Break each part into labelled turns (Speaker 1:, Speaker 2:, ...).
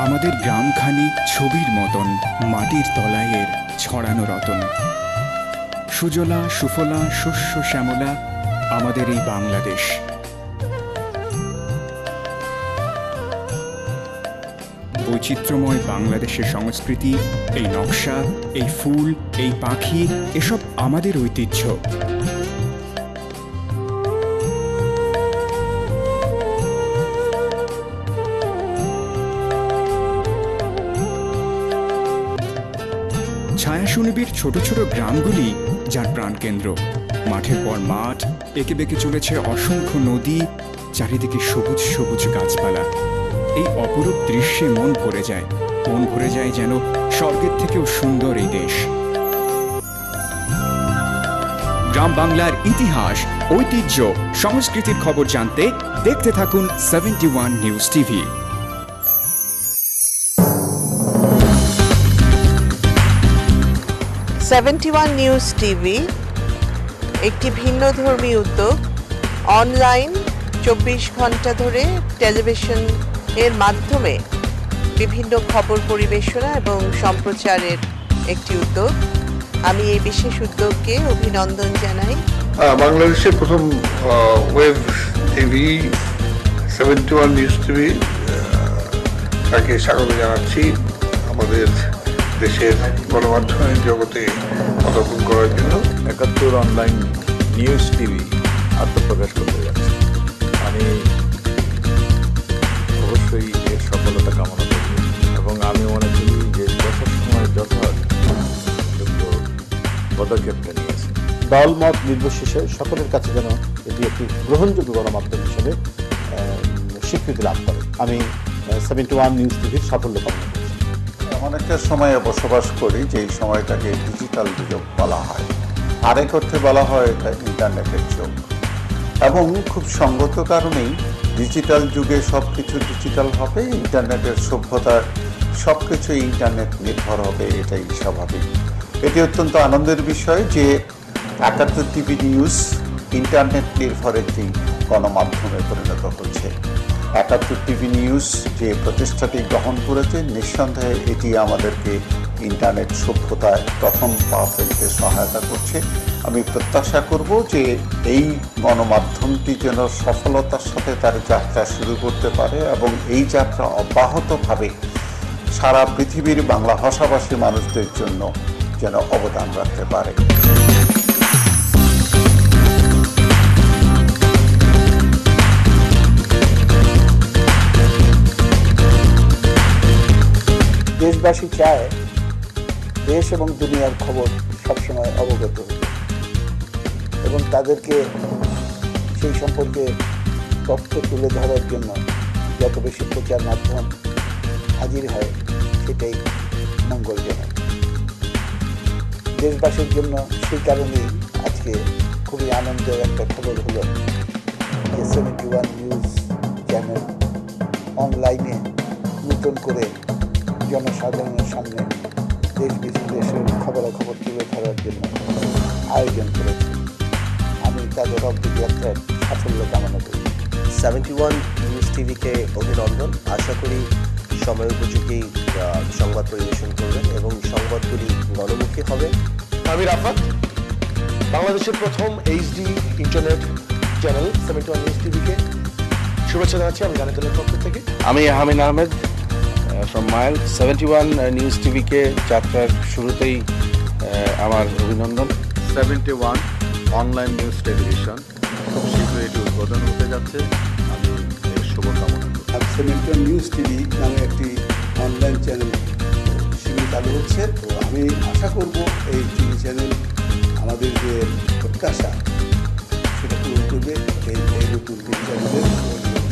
Speaker 1: আমাদের গ্রামখানি ছবির মতন মাটির তলায় এর ছড়ানো রতন। সুজলা সুফলা শস্য শ্যামলা আমাদের এই বাংলাদেশ। বৈচিত্র্যময় বাংলাদেশের সংস্কৃতি, এই নকশা, এই ফুল, এই পাখি, এসব আমাদের ঐতিহ্য। ছায়াশুনিবির ছোট ছোট গ্রামগুলি যার প্রাণকেন্দ্র। মাঠের পর মাঠ, এঁকে বেঁকে চলেছে অসংখ্য নদী, চারিদিকে সবুজ সবুজ গাছপালা। এই অপরূপ দৃশ্যে মন ভরে যায় যেন স্বর্গের থেকেও সুন্দর এই দেশ। গ্রাম বাংলার ইতিহাস, ঐতিহ্য, সংস্কৃতির খবর জানতে দেখতে থাকুন 71 নিউজ টিভি।
Speaker 2: নিউজ টিভি একটি ভিন্নধর্মী উদ্যোগ। অনলাইন 24 ঘন্টা ধরে টেলিভিশন এর মাধ্যমে বিভিন্ন খবর পরিবেশনা এবং সম্প্রচারের একটি উদ্যোগ। আমি এই বিশেষ উদ্যোগকে অভিনন্দন জানাই।
Speaker 3: বাংলাদেশের প্রথম ওয়েব টিভি 71 নিউজ টিভি তাকে স্বাগত জানাচ্ছি আমাদের দেশের গণমাধ্যমের জগতে পদার্পণ করার জন্য।
Speaker 4: 71 অনলাইন নিউজ টিভি আত্মপ্রকাশ করতে যাচ্ছে। আমি অবশ্যই এর সফলতা কামনা করি এবং আমি মনে করি যে যথাসময়ে যথাযোগ্য পদক্ষেপটা নিয়েছে।
Speaker 5: দলমত নির্বিশেষে সকলের কাছে যেন এটি একটি গ্রহণযোগ্য গণমাধ্যম হিসেবে স্বীকৃতি লাভ করে। আমি 71 নিউজ টিভির সাফল্য কামনা করি।
Speaker 6: এমন একটা সময়ে বসবাস করি যেই সময়টাকে ডিজিটাল যুগ বলা হয়, আরেক অর্থে বলা হয় এটা ইন্টারনেটের যুগ। এবং খুব সঙ্গত কারণেই ডিজিটাল যুগে সব কিছু ডিজিটাল হবে, ইন্টারনেটের সভ্যতার সব কিছু ইন্টারনেট নির্ভর হবে, এটাই স্বাভাবিক। এটি অত্যন্ত আনন্দের বিষয় যে 71 টিভি নিউজ ইন্টারনেট নির্ভর একটি গণমাধ্যমে পরিণত হচ্ছে। 71 টিভি নিউজ যে প্রতিষ্ঠাটি গ্রহণ করেছে, নিঃসন্দেহে এটি আমাদেরকে ইন্টারনেট সভ্যতায় প্রথম পা ফেলতে সহায়তা করছে। আমি প্রত্যাশা করব যে এই গণমাধ্যমটি যেন সফলতার সাথে তার যাত্রা শুরু করতে পারে এবং এই যাত্রা অব্যাহতভাবে সারা পৃথিবীর বাংলা ভাষাভাষী মানুষদের জন্য যেন অবদান রাখতে পারে।
Speaker 5: দেশবাসী চায় দেশ এবং দুনিয়ার খবর সবসময় অবগত হতে এবং তাদেরকে সেই সম্পর্কে তথ্য তুলে ধরার জন্য যত বেশি প্রচার মাধ্যম হাজির হয় সেটাই মঙ্গলজনক দেশবাসীর জন্য। সেই কারণেই আজকে খুবই আনন্দের একটা খবর হলো যে 71 নিউজ চ্যানেল অনলাইনে নতুন করে জনসাধারণের সামনে দেশ বিদেশের খবরাখবর তুলে ধরার জন্য আয়োজন করেছে। আমি তাদের অগ্রযাত্রার সাফল্য কামনা করি।
Speaker 7: 71 নিউজ টিভিকে অভিনন্দন। আশা করি সময় উপযোগী সংবাদ পরিবেশন করবেন এবং সংবাদগুলি গণমুখী হবে।
Speaker 8: আমি রাফাত, বাংলাদেশের প্রথম এইচডি ইন্টারনেট চ্যানেল 71 নিউজ টিভিকে শুভেচ্ছা জানাচ্ছি আমি গানের দলের পক্ষ থেকে।
Speaker 9: আমি হামিন আহমেদ ফ্রম মাইল। 71 নিউজ টিভিকে যাত্রার শুরুতেই আমার অভিনন্দন।
Speaker 4: 71 অনলাইন নিউজ টেলিভিশন খুব শীঘ্রই এটি উদ্বোধন হতে যাচ্ছে। আমি এর শুভকামনা করি।
Speaker 5: 71 নিউজ টিভি নামে একটি অনলাইন চ্যানেল শিবির চালু হচ্ছে। তো আমি আশা করব এই টিভি চ্যানেল আমাদের যে প্রত্যাশা সেটা পূরণ করবে। এই নতুন টিভি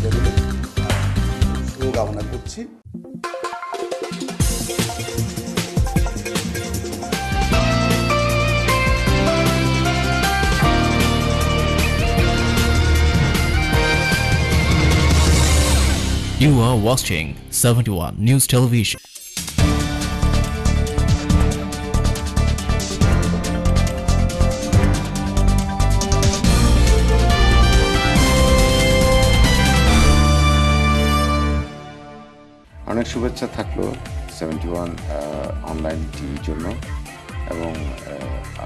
Speaker 5: চ্যানেলের শুভকামনা করছি।
Speaker 10: You are watching 71 News Television.
Speaker 4: অনেক শুভেচ্ছা থাকলো 71 অনলাইন টিভির জন্য এবং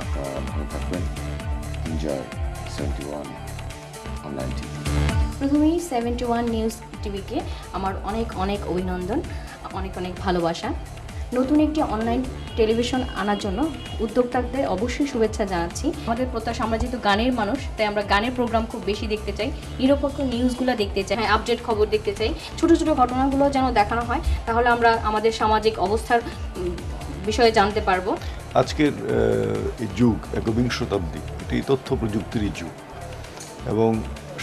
Speaker 4: আপনারা ভালো থাকবেন। Enjoy 71 online TV.
Speaker 11: প্রথমেই 71 নিউজ টিভিকে আমার অনেক অনেক অভিনন্দন, অনেক অনেক ভালোবাসা। নতুন একটি অনলাইন টেলিভিশন আনার জন্য উদ্যোক্তাদের অবশ্যই শুভেচ্ছা জানাচ্ছি। আমাদের প্রত্যাশা, আমরা যেহেতু গানের মানুষ, তাই আমরা গানের প্রোগ্রাম খুব বেশি দেখতে চাই, নিরপেক্ষ নিউজগুলো দেখতে চাই, আপডেট খবর দেখতে চাই, ছোটো ছোটো ঘটনাগুলো যেন দেখানো হয়, তাহলে আমরা আমাদের সামাজিক অবস্থার বিষয়ে জানতে পারবো।
Speaker 12: আজকের এই যুগ একবিংশ শতাব্দী, এটি তথ্য প্রযুক্তিরই যুগ এবং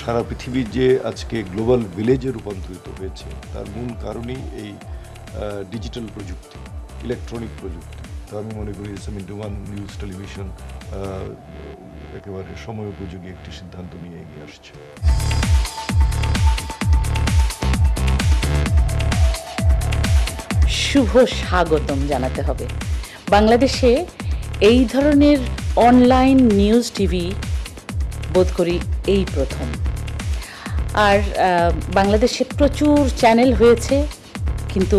Speaker 12: সারা পৃথিবীর যে আজকে গ্লোবাল ভিলেজে রূপান্তরিত হয়েছে তার মূল কারণই এই ডিজিটাল প্রযুক্তি, ইলেকট্রনিক প্রযুক্তি। তো আমি মনে করি 71 নিউজ টেলিভিশন একেবারে সময় উপযোগী একটি সিদ্ধান্ত নিয়ে এগিয়ে আসছে।
Speaker 13: শুভ স্বাগতম জানাতে হবে। বাংলাদেশে এই ধরনের অনলাইন নিউজ টিভি বোধ করি এই প্রথম। আর বাংলাদেশে প্রচুর চ্যানেল হয়েছে, কিন্তু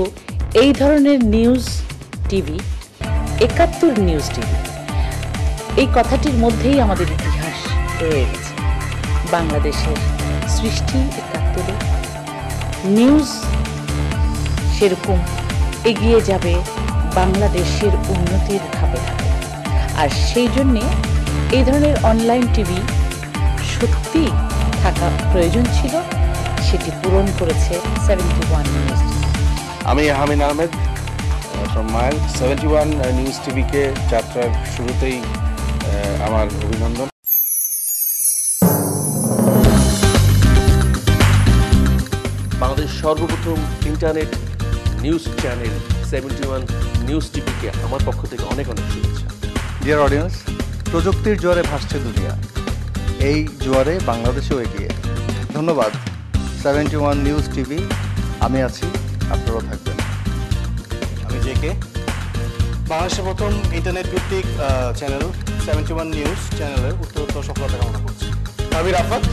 Speaker 13: এই ধরনের নিউজ টিভি 71 নিউজ টিভি, এই কথাটির মধ্যেই আমাদের ইতিহাস রয়ে গেছে। বাংলাদেশের সৃষ্টি 71, নিউজ সেরকম এগিয়ে যাবে বাংলাদেশের উন্নতির ধাপে ধাপে। আর সেই জন্যে এই ধরনের অনলাইন টিভি সত্যি থাকা প্রয়োজন ছিল, সেটি পূরণ করেছে 71 নিউজ।
Speaker 9: আমি হামিদ আহমেদ ফ্রম মাইল। 71 নিউজ টিভিকে যাত্রার শুরুতেই আমার অভিনন্দন।
Speaker 14: বাংলাদেশ সর্বপ্রথম ইন্টারনেট নিউজ চ্যানেল 71 নিউজ টিভিকে আমার পক্ষ থেকে অনেক অনেক শুভেচ্ছা।
Speaker 15: ডিয়ার অডিয়েন্স, প্রযুক্তির জোয়ারে ভাসছে দুনিয়া, এই জোয়ারে বাংলাদেশেও এগিয়ে। ধন্যবাদ 71 নিউজ টিভি। আমি আছি, আপনারাও থাকবেন।
Speaker 16: আমি জেকে। বাংলাদেশের প্রথম ইন্টারনেট ভিত্তিক চ্যানেল 71 নিউজ চ্যানেলের উত্তরোত্তর সফলতা কামনা করছি।
Speaker 8: আমি রাফাত।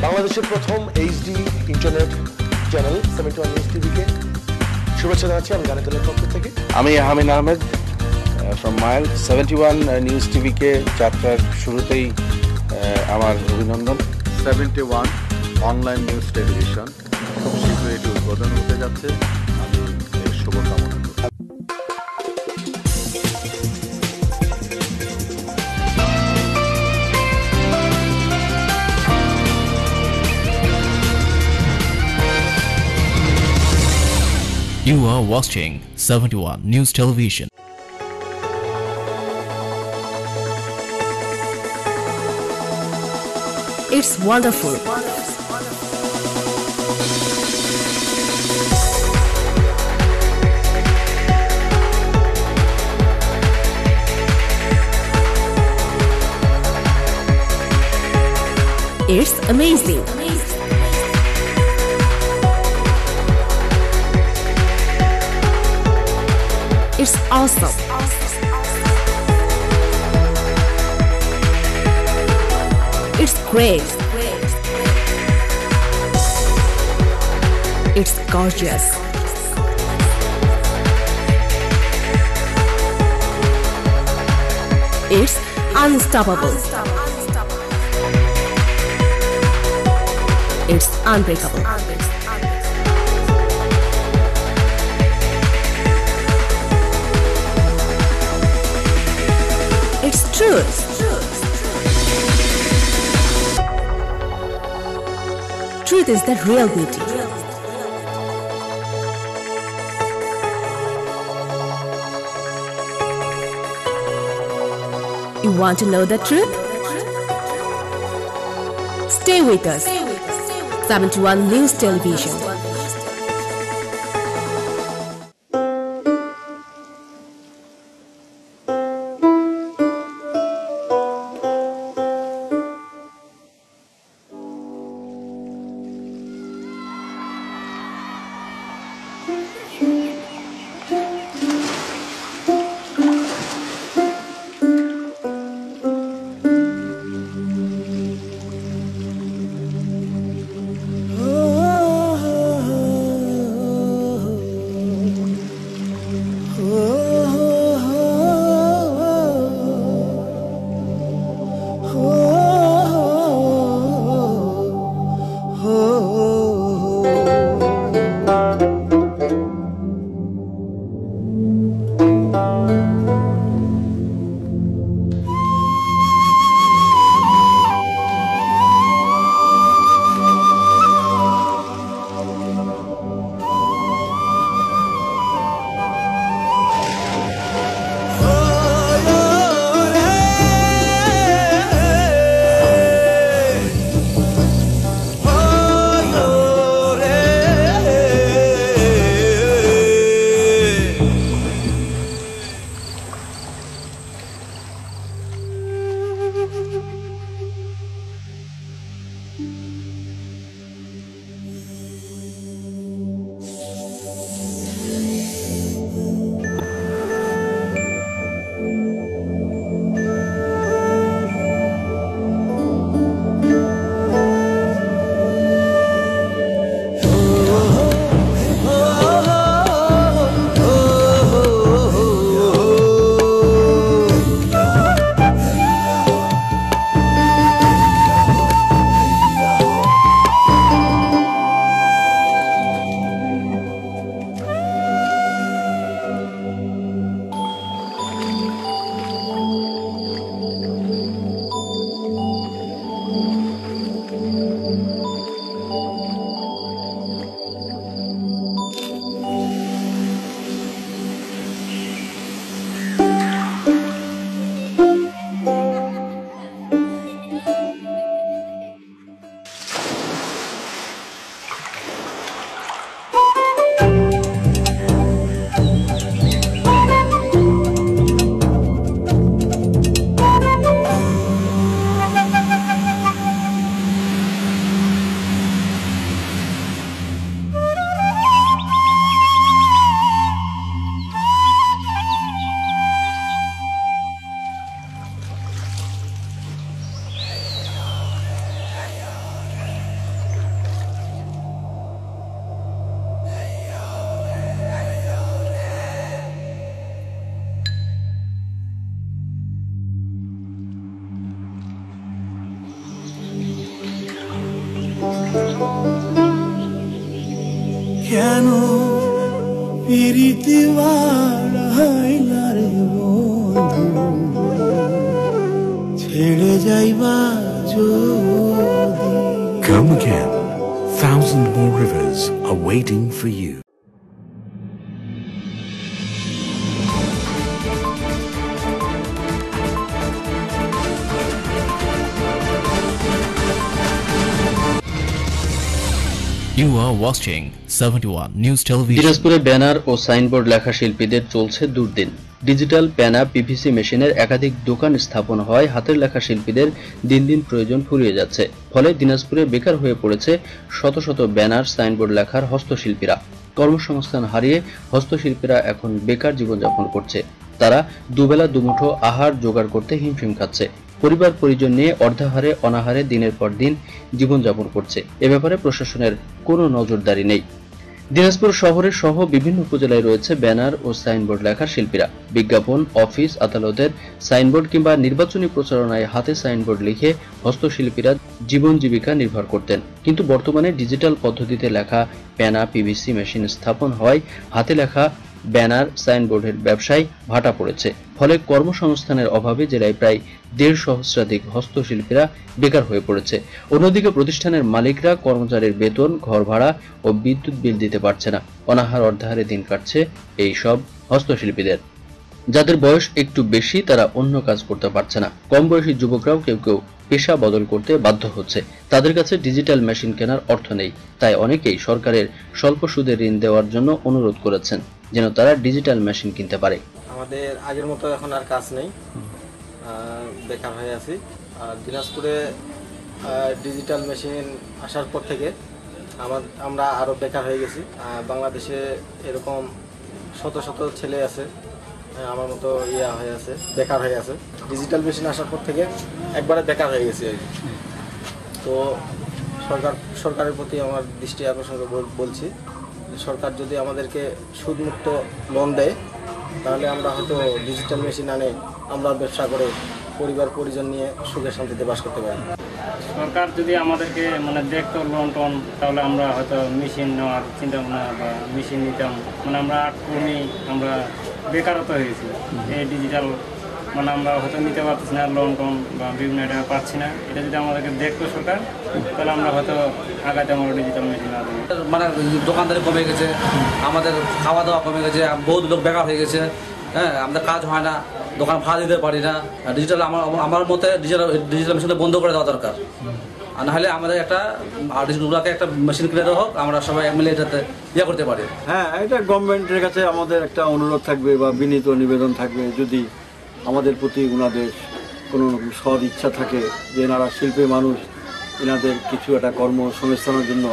Speaker 8: বাংলাদেশের প্রথম এইচডি ইন্টারনেট চ্যানেল 71 নিউজ টিভিকে শুভেচ্ছা জানাচ্ছি আমি গানের দলের পক্ষ থেকে।
Speaker 9: আমি হামিদ আহমেদ ফ্রম মাইল। 71 নিউজ টিভিকে যাত্রার শুরুতেই আমার অভিনন্দন।
Speaker 4: 71 অনলাইন নিউজ টেলিভিশন খুব শীঘ্রই এটি উদ্বোধন হতে যাচ্ছে, আমি এর শুভকামনা করি।
Speaker 10: You are watching 71 News Television.
Speaker 17: It's wonderful. It's amazing. It's awesome. It's great. It's gorgeous. It's unstoppable. It's unbreakable. It's true. Truth is the real beauty. You want to know the truth? Stay with us. 71 News Television.
Speaker 18: কেন প্রীতি বাড়াইলা রে বন্ধু ছেড়ে যাইবা যদি
Speaker 19: Come again. 1,000 more rivers are waiting for you.
Speaker 10: You are watching 71 News Television.
Speaker 20: দিনাজপুরে banner ও signboard লেখা শিল্পীদের চলছে দুর্দিন। ডিজিটাল প্যানা পিভিসি মেশিনের একাধিক দোকান স্থাপন হয় হাতের লেখা শিল্পীদের দিন দিন প্রয়োজন ফুরিয়ে যাচ্ছে। ফলে দিনাজপুরে বেকার হয়ে পড়েছে শত শত ব্যানার সাইনবোর্ড লেখার হস্তশিল্পীরা। কর্মসংস্থান হারিয়ে হস্তশিল্পীরা এখন বেকার জীবনযাপন করছে। তারা দুবেলা দুমুঠো আহার জোগাড় করতে হিমশিম খাচ্ছে। পরিবার পরিজন নিয়ে অর্ধাহারে অনাহারে দিনের পর দিন জীবনযাপন করছে। এ ব্যাপারে প্রশাসনের কোনো নজরদারি নেই। দিনাজপুর শহরের সহ বিভিন্ন উপজেলায় রয়েছে ব্যানার ও সাইনবোর্ড লেখার শিল্পীরা। বিজ্ঞাপন, অফিস আদালতের সাইনবোর্ড কিংবা নির্বাচনী প্রচারণায় হাতে সাইনবোর্ড লিখে হস্তশিল্পীরা জীবন জীবিকা নির্ভর করতেন। কিন্তু বর্তমানে ডিজিটাল পদ্ধতিতে লেখা প্যানা পিভিসি মেশিন স্থাপন হয় হাতে লেখা ব্যানার সাইনবোর্ডের ব্যবসায় ভাটা পড়েছে। ফলে কর্মসংস্থানের অভাবে জেলায় প্রায় 1.5 সহস্রাধিক হস্তশিল্পীরা বেকার হয়ে পড়েছে। অন্যদিকে প্রতিষ্ঠানের মালিকরা কর্মচারীর বেতন, ঘর ভাড়া ও বিদ্যুৎ বিল দিতে পারছে না। অনাহার অর্ধাহারে দিন কাটছে এই সব হস্তশিল্পীদের। যাদের বয়স একটু বেশি তারা অন্য কাজ করতে পারছে না। কম বয়সী যুবকরাও কেউ কেউ পেশা বদল করতে বাধ্য হচ্ছে। তাদের কাছে ডিজিটাল মেশিন কেনার অর্থ নেই। তাই অনেকেই সরকারের স্বল্প সুদে ঋণ দেওয়ার জন্য অনুরোধ করেছেন যেন তারা ডিজিটাল মেশিন কিনতে পারে।
Speaker 21: আমাদের আগের মতো এখন আর কাজ নেই, বেকার হয়ে আছি। আর দিনাজপুরে ডিজিটাল মেশিন আসার পর থেকে আমরা আরও বেকার হয়ে গেছি। বাংলাদেশে এরকম শত শত ছেলে আছে আমার মতো হয়ে আছে, বেকার হয়ে আছে। ডিজিটাল মেশিন আসার পর থেকে একবারে বেকার হয়ে গেছি আর কি। তো সরকারের প্রতি আমার দৃষ্টি আকর্ষণ বলছি, সরকার যদি আমাদেরকে সুদমুক্ত লোন দেয় তাহলে আমরা হয়তো ডিজিটাল মেশিন আনে আমরা ব্যবসা করে পরিবার পরিজন নিয়ে সুখে শান্তিতে বাস করতে পারি।
Speaker 22: সরকার যদি আমাদেরকে দেখতো লোন টোন তাহলে আমরা হয়তো মেশিন নেওয়ার চিন্তা ভাবনা বা মেশিন নিতাম। আমরা কর্মী আমরা বেকারত্ব হয়ে গেছি। এই ডিজিটাল আমরা হয়তো নিতে পারতেছি না, লোন টোন বা বিভিন্ন টাকা পাচ্ছি না। এটা যদি আমাদেরকে দেখতো সরকার তাহলে আমরা হয়তো আগাতে আমরা ডিজিটাল মেশিন
Speaker 23: দোকানদারি কমে গেছে, আমাদের খাওয়া দাওয়া কমে গেছে, বহুত লোক বেকার হয়ে গেছে। হ্যাঁ, আমাদের কাজ হয় না, দোকান ভাড়া দিতে পারি না। ডিজিটাল আমার মতে ডিজিটাল মেশিনটা বন্ধ করে দেওয়া দরকার। আর নাহলে আমাদের একটা মেশিন কিনে দেওয়া হোক, আমরা সবাই মিলে এটাতে করতে পারি।
Speaker 24: হ্যাঁ, এটা গভর্নমেন্টের কাছে আমাদের একটা অনুরোধ থাকবে বা বিনীত নিবেদন থাকবে, যদি আমাদের প্রতি ওনাদের কোনো রকম সৎ ইচ্ছা থাকে যে এনারা শিল্পী মানুষ, এনাদের কিছু একটা কর্মসংস্থানের জন্য।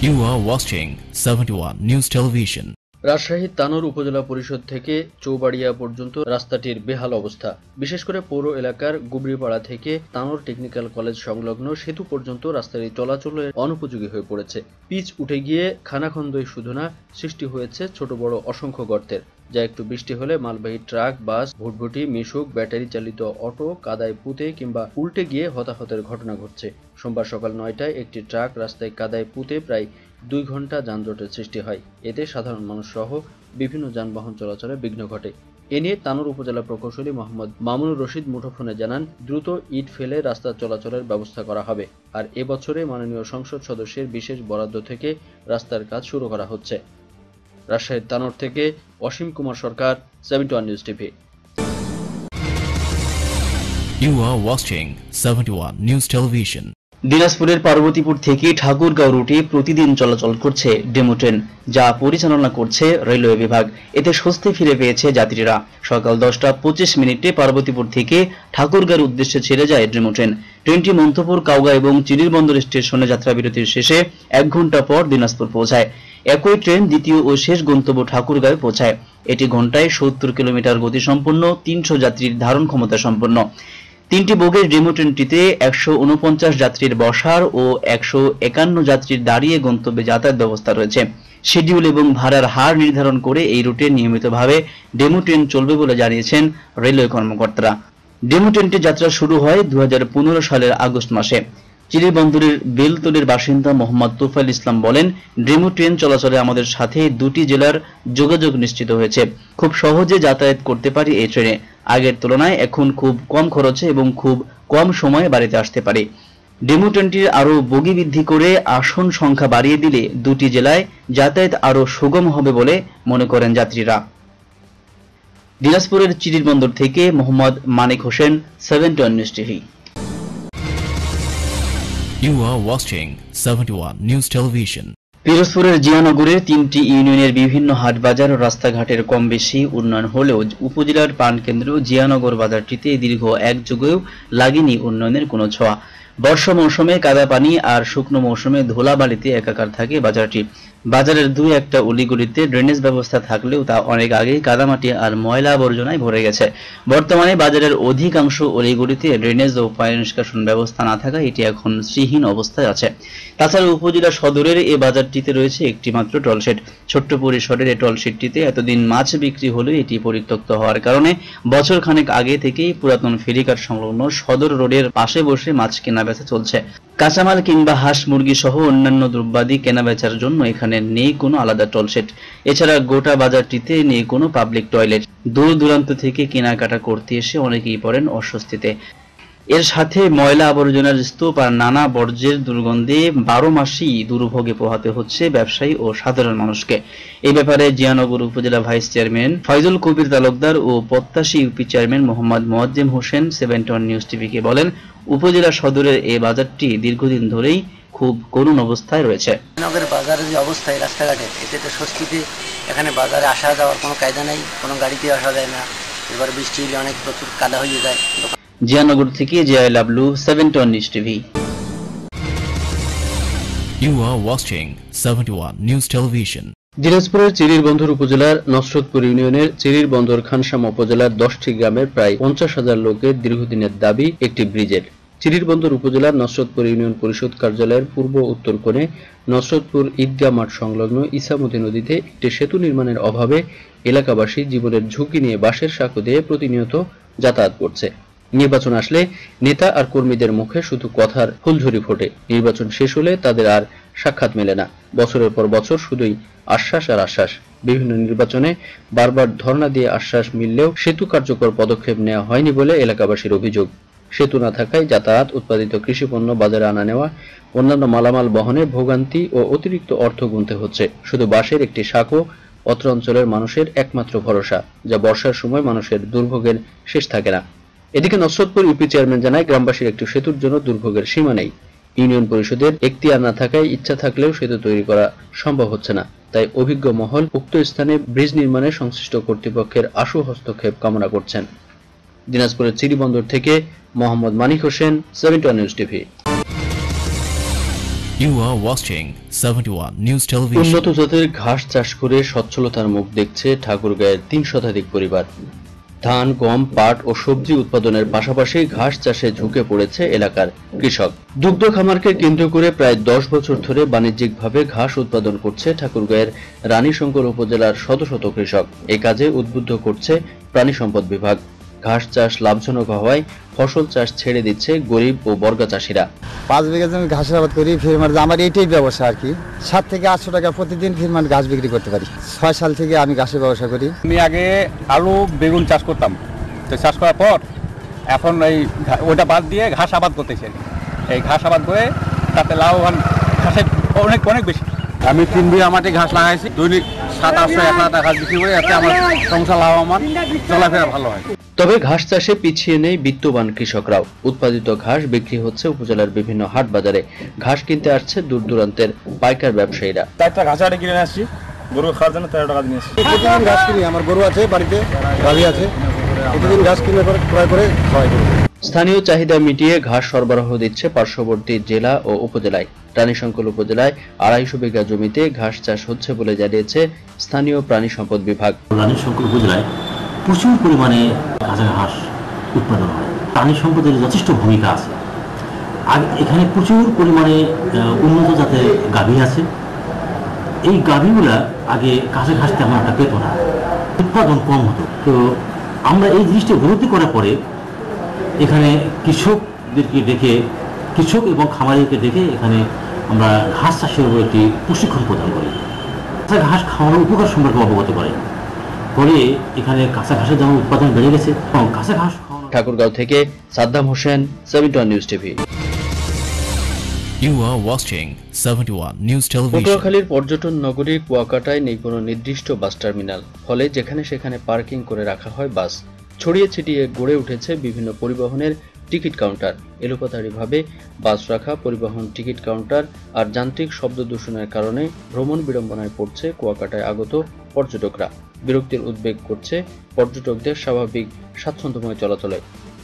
Speaker 10: You are watching 71 News Television.
Speaker 20: Rajshahi তানোর উপজেলা পরিষদ থেকে চৌবাড়িয়া পর্যন্ত রাস্তাটির বেহাল অবস্থা। বিশেষ করে পৌর এলাকার গুবরিপাড়া থেকে তানোর টেকনিক্যাল কলেজ সংলগ্ন সেতু পর্যন্ত রাস্তাটি চলাচলের অনুপযোগী হয়ে পড়েছে। পিচ উঠে গিয়ে খানাখন্দই শুধু না, সৃষ্টি হয়েছে ছোট বড় অসংখ্য গর্তের, যা একটু বৃষ্টি হলে মালবাহী ট্রাক, বাস, ভুটভুটি, মিশুক, ব্যাটারি চালিত অটো কাদায় পুঁতে কিংবা উল্টে গিয়ে হতাহতের ঘটনা ঘটছে। সোমবার সকাল 9টায় একটি ট্রাক রাস্তায় কাদায় পুঁতে প্রায় 2 ঘন্টা যানজটের সৃষ্টি হয়। এতে সাধারণ মানুষ সহ বিভিন্ন যানবাহন চলাচলে বিঘ্ন ঘটে। এ নিয়ে তানোর উপজেলা প্রকৌশলী মোহাম্মদ মামুনুর রশিদ মুঠোফোনে জানান, দ্রুত ইট ফেলে রাস্তা চলাচলের ব্যবস্থা করা হবে। আর এবছরে মাননীয় সংসদ সদস্যের বিশেষ বরাদ্দ থেকে রাস্তার কাজ শুরু করা হচ্ছে। রাজশাহীর তানোর থেকে অসীম কুমার সরকার, 71 news TV.
Speaker 10: You are watching 71 News Television.
Speaker 20: দিনাজপুরের পার্বতীপুর থেকে ঠাকুরগাঁও রুটে প্রতিদিন চলাচল করছে ডেমো ট্রেন, যা পরিচালনা করছে রেলওয়ে বিভাগ। এতে স্বস্তি ফিরে পেয়েছে যাত্রীরা। সকাল 10:25 পার্বতীপুর থেকে ঠাকুরগাঁওর উদ্দেশ্যে ছেড়ে যায় ডেমো ট্রেন। ট্রেনটি মন্তপুর, কাউগাঁ এবং চিরির বন্দর স্টেশনে যাত্রা বিরতির শেষে 1 ঘন্টা পর দিনাজপুর পৌঁছায়। একই ট্রেন দ্বিতীয় ও শেষ গন্তব্য ঠাকুরগাঁওয়ে পৌঁছায়। এটি ঘন্টায় 70 কিলোমিটার গতিসম্পন্ন, 300 যাত্রীর ধারণ ক্ষমতা সম্পন্ন। 3টি বগির ডেমো ট্রেনটিতে 149 যাত্রীর বসার ও 151 যাত্রীর দাঁড়িয়ে গন্তব্যে যাতায়াত ব্যবস্থা রয়েছে। শিডিউল এবং ভাড়ার হার নির্ধারণ করে এই রুটে নিয়মিতভাবে ডেমো ট্রেন চলবে বলে জানিয়েছেন রেলওয়ে কর্মকর্তারা। ডেমো ট্রেনটির যাত্রা শুরু হয় 2015 সালের আগস্ট মাসে। চিরির বন্দরের বেলতলির বাসিন্দা মোহাম্মদ তোফাইল ইসলাম বলেন, ডেমো ট্রেন চলাচলে আমাদের সাথে 2টি জেলার যোগাযোগ নিশ্চিত হয়েছে। খুব সহজে যাতায়াত করতে পারি এই ট্রেনে। আগের তুলনায় এখন খুব কম খরচে এবং খুব কম সময়ে বাড়িতে আসতে পারি। ডেমো ট্রেনটির আরো বগি বৃদ্ধি করে আসন সংখ্যা বাড়িয়ে দিলে 2টি জেলায় যাতায়াত আরো সুগম হবে বলে মনে করেন যাত্রীরা। দিনাজপুরের চিরির বন্দর থেকে Mohammad Manik Hossain, 71 news TV.
Speaker 10: You are watching 71 News Television.
Speaker 20: পিরোজপুরের জিয়ানগরের 3টি ইউনিয়নের বিভিন্ন হাট বাজার ও রাস্তাঘাটের কম বেশি উন্নয়ন হলেও উপজেলার প্রাণকেন্দ্র জিয়ানগর বাজারটিতে দীর্ঘ এক যুগেও লাগেনি উন্নয়নের কোনো ছোঁয়া। বর্ষা মৌসুমে কাদা পানি আর শুকনো মৌসুমে ধুলাবালিতে একাকার থাকে বাজারটি। বাজারের 2-1টা অলিগলিতে ড্রেনেজ ব্যবস্থা থাকলেও তা অনেক আগেই কাদামাটি আর ময়লা আবর্জনায় ভরে গেছে। বর্তমানে বাজারের অধিকাংশ অলিগলিতে ড্রেনেজ ও পানি নিষ্কাশন ব্যবস্থা না থাকায় এটি এখন শ্রীহীন অবস্থায় আছে। তাছাড়া উপজেলা সদরের এই বাজারটিতে রয়েছে একটি মাত্র টলশেড। ছোট্ট পরিসরের এই টলশেডটিতে এতদিন মাছ বিক্রি হলেও এটি পরিত্যক্ত হওয়ার কারণে বছর খানেক আগে থেকেই পুরাতন ফেরিঘাট সংলগ্ন সদর রোডের পাশে বসে মাছ কেনা বেচা চলছে। কাঁচামাল কিংবা হাঁস মুরগি সহ অন্যান্য দ্রব্যাদি কেনা বেচার জন্য এখানে নেই কোনো আলাদা টলশেড। এছাড়া গোটা বাজারটিতে নেই কোনো পাবলিক টয়লেট। দূর দূরান্ত থেকে কেনাকাটা করতে এসে অনেকেই পড়েন অস্বস্তিতে। এর সাথে ময়লা আবর্জনার স্তূপ আর নানা বর্জ্যের দুর্গন্ধে 12 মাসই দুর্ভোগে পোহাতে হচ্ছে ব্যবসায়ী ও সাধারণ মানুষকে। এই ব্যাপারে জিয়ানগর উপজেলা ভাইস চেয়ারম্যান ফয়জুল কবির তালুকদার ও Pattashi UP chairman Mohammad Moazzem Hossain 71 news টিভিকে বলেন, উপজেলা সদরের এই বাজারটি দীর্ঘদিন ধরেই খুব করুণ অবস্থায় রয়েছে।
Speaker 1: জিয়ানগরের বাজারের যে অবস্থা এই রাস্তাঘাটে, এতে তো স্বস্তিতে এখানে বাজারে আসা যাওয়ার কোনো কায়দা নেই, কোনো গাড়িতে আসা যায় না। এবার বৃষ্টি হলে অনেক প্রচুর কাদা হয়ে যায়।
Speaker 20: জিয়ানগর থেকে Zia Lablu, 71 news TV.
Speaker 10: You are watching 71 News Television.
Speaker 20: দিনাজপুরের চিরির বন্দর উপজেলার নসরতপুর ইউনিয়নের চিরির বন্দর খানসামা উপজেলার 10টি গ্রামের প্রায় 50,000 লোকের দীর্ঘদিনের দাবি একটি ব্রিজের। চিরির বন্দর উপজেলার নসরতপুর ইউনিয়ন পরিষদ কার্যালয়ের পূর্ব উত্তর কোণে নসরতপুর ঈদগাহ মাঠ সংলগ্ন ইসামতি নদীতে একটি সেতু নির্মাণের অভাবে এলাকাবাসী জীবনের ঝুঁকি নিয়ে বাঁশের সাঁকো দিয়ে প্রতিনিয়ত যাতায়াত করছে। নির্বাচন আসলে নেতা আর কর্মীদের মুখে শুধু কথার ফুলঝুরি ফোটে। নির্বাচন শেষ হলে তাদের আর সাক্ষাৎ মেলে না। বছরের পর বছর শুধুই আশ্বাস আর আশ্বাস। বিভিন্ন নির্বাচনে বারবার ধর্ণা দিয়ে আশ্বাস মিললেও সেতু কার্যকর পদক্ষেপ নেওয়া হয়নি বলে এলাকাবাসীর অভিযোগ। সেতু না থাকায় যাতায়াত, উৎপাদিত কৃষিপণ্য বাজারে আনা নেওয়া, অন্যান্য মালামাল বহনে ভোগান্তি ও অতিরিক্ত অর্থ গুনতে হচ্ছে। শুধু বাঁশের একটি সাঁকো অত্র অঞ্চলের মানুষের একমাত্র ভরসা, যা বর্ষার সময় মানুষের দুর্ভোগের শেষ থাকে না। এদিকে নসরতপুর ইউপি চেয়ারম্যান জানায়, গ্রামবাসীর একটি সেতুর জন্য দুর্ভোগের সীমা নেই। ইউনিয়ন পরিষদের এখতিয়ার না থাকায় ইচ্ছা থাকলেও সেতু তৈরি করা সম্ভব হচ্ছে না। তাই অভিজ্ঞ মহল উক্ত স্থানে ব্রিজ নির্মাণে সংশ্লিষ্ট কর্তৃপক্ষের আশু হস্তক্ষেপ কামনা করছেন। দিনাজপুরের চিরিবন্দর থেকে Mohammad Manik Hossain, 71 news TV.
Speaker 10: You are watching 71 News Television.
Speaker 20: উন্নত জাতের ঘাস চাষ করে সচ্ছলতার মুখ দেখছে ঠাকুরগাঁয়ের 3 শতাধিক পরিবার। ধান, গম, পাট ও সবজি উৎপাদনের পাশাপাশি ঘাস চাষে ঝুঁকে পড়েছে এলাকার কৃষক। দুগ্ধ খামারকে কেন্দ্র করে প্রায় 10 বছর ধরে বাণিজ্যিকভাবে ঘাস উৎপাদন করছে ঠাকুরগাঁয়ের রানীশঙ্কর উপজেলার শত শত কৃষক। এই কাজে উদ্বুদ্ধ করছে প্রাণী সম্পদ বিভাগ। ঘাস চাষ লাভজনক হওয়ায় ফসল চাষ ছেড়ে দিচ্ছে গরিব ও বর্গা চাষিরা।
Speaker 2: 5 বিঘা জমি ঘাসের আবাদ করি, আমার এইটাই ব্যবসা আর কি। 7 থেকে 800 টাকা প্রতিদিন ঘাস বিক্রি করতে পারি। 6 সাল থেকে আমি ঘাসের ব্যবসা করি।
Speaker 3: আমি আগে আলু বেগুন চাষ করতাম, তো চাষ করার পর এখন এই ওটা বাদ দিয়ে ঘাস আবাদ করতেছি। এই ঘাস আবাদ করে তাতে লাভবান ঘাসের অনেক অনেক বেশি। আমি 3 বিঘা মাটি ঘাস লাগাইছি, দৈনিক 700-800 টাকা ঘাস বিক্রি করে, এতে আমার সংসার লাভবান, চলাফেরা ভালো হয়।
Speaker 20: তবে ঘাস চাষে পিছিয়ে নেই বিত্তবান কৃষকরাও। উৎপাদিত ঘাস বিক্রি হচ্ছে উপজেলার বিভিন্ন হাট বাজারে। ঘাস কিনতে আসছে দূর দূরান্তের পাইকার ব্যবসায়ীরা।
Speaker 5: একটা ঘাস আড়ে কিনে আসছি, গরু খাওয়ার জন্য 13 টাকা দিয়ে আসছি।
Speaker 2: প্রতিদিন ঘাস কিনি, আমার গরু আছে বাড়িতে, গাভী আছে, প্রতিদিন ঘাস কিনে ক্রয় করে খাওয়াই করি।
Speaker 20: স্থানীয় চাহিদা মিটিয়ে ঘাস সরবরাহ দিচ্ছে পার্শ্ববর্তী জেলা ও উপজেলায়। রানীশঙ্কল উপজেলায় 250 বিঘা জমিতে ঘাস চাষ হচ্ছে বলে জানিয়েছে স্থানীয় প্রাণী সম্পদ বিভাগ।
Speaker 6: রানীশঙ্কল উপজেলায় প্রচুর পরিমাণে কাঁচা ঘাস উৎপাদন হয়, প্রাণী সম্পদের যথেষ্ট ভূমিকা আছে। আর এখানে প্রচুর পরিমাণে উন্নত জাতের গাভী আছে। এই গাভীগুলা আগে কাঁচা ঘাস তেমন একটা পেত না, উৎপাদন কম হতো। তো আমরা এই জিনিসটা উপলব্ধি করার পরে এখানে কৃষকদেরকে ডেকে, কৃষক এবং খামারিদেরকে ডেকে এখানে আমরা ঘাস চাষের উপর একটি প্রশিক্ষণ প্রদান করি। কাঁচা ঘাস খাওয়ানোর উপকার সম্পর্কে অবগত করে, ফলে এখানে কাঁচা ঘাসের যেমন উৎপাদন বেড়ে গেছে এবং কাঁচা ঘাস।
Speaker 20: ঠাকুরগাঁও থেকে Saddam Hossain, 71 news TV.
Speaker 10: You are watching 71 News Television.
Speaker 20: পটুয়াখালীর পর্যটন নগরী কুয়াকাটায় নেই কোনো নির্দিষ্ট বাস টার্মিনাল, ফলে যেখানে সেখানে পার্কিং করে রাখা হয় বাস। ছড়িয়ে ছিটিয়ে গড়ে উঠেছে বিভিন্ন পরিবহনের টিকিট কাউন্টার। এলোপাতাড়িভাবে বাস রাখা, পরিবহন টিকিট কাউন্টার আর যান্ত্রিক শব্দ দূষণের কারণে ভ্রমণ বিড়ম্বনায় পড়ছে কুয়াকাটায় আগত পর্যটকরা। বিরক্তির উদ্বেগ করছে পর্যটকদের স্বাভাবিক স্বাচ্ছন্দ্যময় চলাচলে।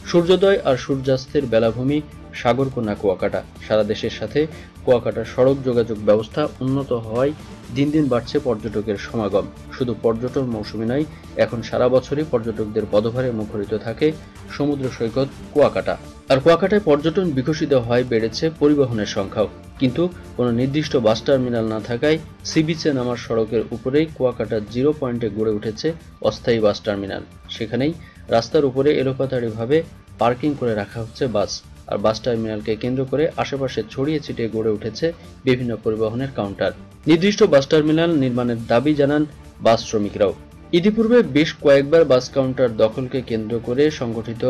Speaker 20: সূর্যোদয় আর সূর্যাস্তের বেলাভূমি সাগরকন্যা কুয়াকাটা। সারা দেশের সাথে কুয়াকাটার সড়ক যোগাযোগ ব্যবস্থা উন্নত হওয়ায় দিন দিন বাড়ছে পর্যটকের সমাগম। শুধু পর্যটন মৌসুমে নয়, এখন সারা বছরই পর্যটকদের পদভারে মুখরিত থাকে সমুদ্র সৈকত কুয়াকাটা। আর কুয়াকাটায় পর্যটন বিকশিত হয়, বেড়েছে পরিবহনের সংখ্যাও। কিন্তু কোনো নির্দিষ্ট বাস টার্মিনাল না থাকায় সি বিচে নামার সড়কের উপরেই কুয়াকাটার 0 পয়েন্টে গড়ে উঠেছে অস্থায়ী বাস টার্মিনাল। সেখানেই রাস্তার উপরে এলোপাতাড়িভাবে পার্কিং করে রাখা হচ্ছে বাস। আর বাস টার্মিনালকে কেন্দ্র করে আশেপাশে ছড়িয়ে ছিটিয়ে গড়ে উঠেছে বিভিন্ন পরিবহনের কাউন্টার। নির্দিষ্ট বাস টার্মিনাল নির্মাণের দাবি জানান বাস শ্রমিকরাও। ইতিপূর্বে বেশ কয়েকবার বাস কাউন্টার দখলকে কেন্দ্র করে সংগঠিত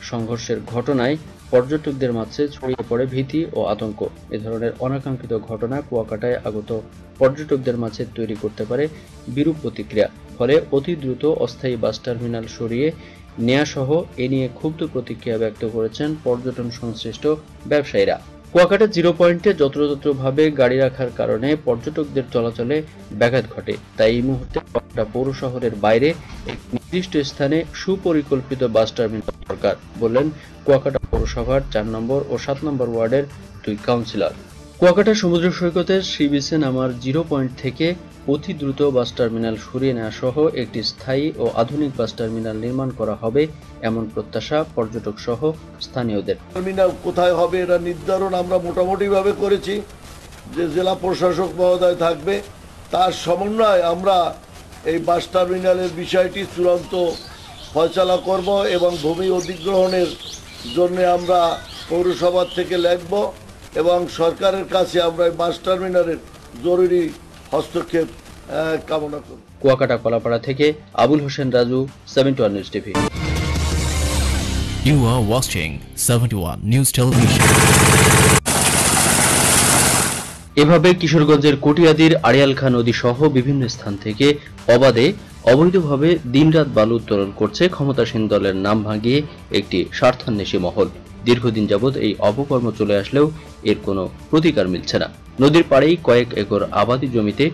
Speaker 20: সংঘর্ষের ঘটনায় পর্যটকদের মাঝে ছড়িয়ে পড়ে ভীতি ও আতঙ্ক। এ ধরনের অনাকাঙ্ক্ষিত ঘটনা কুয়াকাটায় আগত পর্যটকদের মাঝে তৈরি করতে পারে বিরূপ প্রতিক্রিয়া। ফলে অতি দ্রুত অস্থায়ী বাস টার্মিনাল সরিয়ে নেয়া সহ এ নিয়ে ক্ষুব্ধ প্রতিক্রিয়া ব্যক্ত করেছেন পর্যটন সংশ্লিষ্ট ব্যবসায়ীরা। কুয়াকাটা 0 পয়েন্টে যত্রতত্রভাবে গাড়ি রাখার কারণে পর্যটকদের চলাচলে ব্যাঘাত ঘটে। তাই এই মুহূর্তে কুয়াকাটা পৌর শহরের বাইরে এক নির্দিষ্ট স্থানে সুপরিকল্পিত বাস টার্মিনাল দরকার, বললেন কুয়াকাটা পৌরসভার 4 নম্বর ও 7 নম্বর ওয়ার্ডের 2 কাউন্সিলর। কুয়াকাটা সমুদ্র সৈকতের সি বিচে নামার 0 পয়েন্ট থেকে অতি দ্রুত বাস টার্মিনাল সরিয়ে নেওয়া সহ একটি স্থায়ী ও আধুনিক বাস টার্মিনাল নির্মাণ করা হবে, এমন প্রত্যাশা পর্যটক সহ স্থানীয়দের।
Speaker 7: টার্মিনাল কোথায় হবে এটা নির্ধারণ আমরা মোটামুটিভাবে করেছি, যে জেলা প্রশাসক মহোদয় থাকবে, তার সমন্বয়ে আমরা এই বাস টার্মিনালের বিষয়টি চূড়ান্ত ফয়সালা করব এবং ভূমি অধিগ্রহণের জন্য আমরা পৌরসভার থেকে লিখব এবং সরকারের কাছে আমরা এই বাস টার্মিনালের জরুরি হস্তক্ষেপ কামনা করব।
Speaker 20: কুয়াকাটা কলাপাড়া থেকে Abul Hossain Raju, 71 news TV.
Speaker 10: You are watching 71 News Television.
Speaker 20: এভাবে কিশোরগঞ্জের কটিয়াদির আড়িয়ালখা নদী সহ বিভিন্ন স্থান থেকে অবাধে অবৈধভাবে দিনরাত বালু উত্তোলন করছে ক্ষমতাসীন দলের নাম ভাঙিয়ে একটি স্বার্থান্বেষী মহল। দীর্ঘদিন যাবৎ এই অপকর্ম চলে আসলেও এর কোনো প্রতিকার মিলছে না। নদীর পাড়েই কয়েক একর আবাদি জমিতে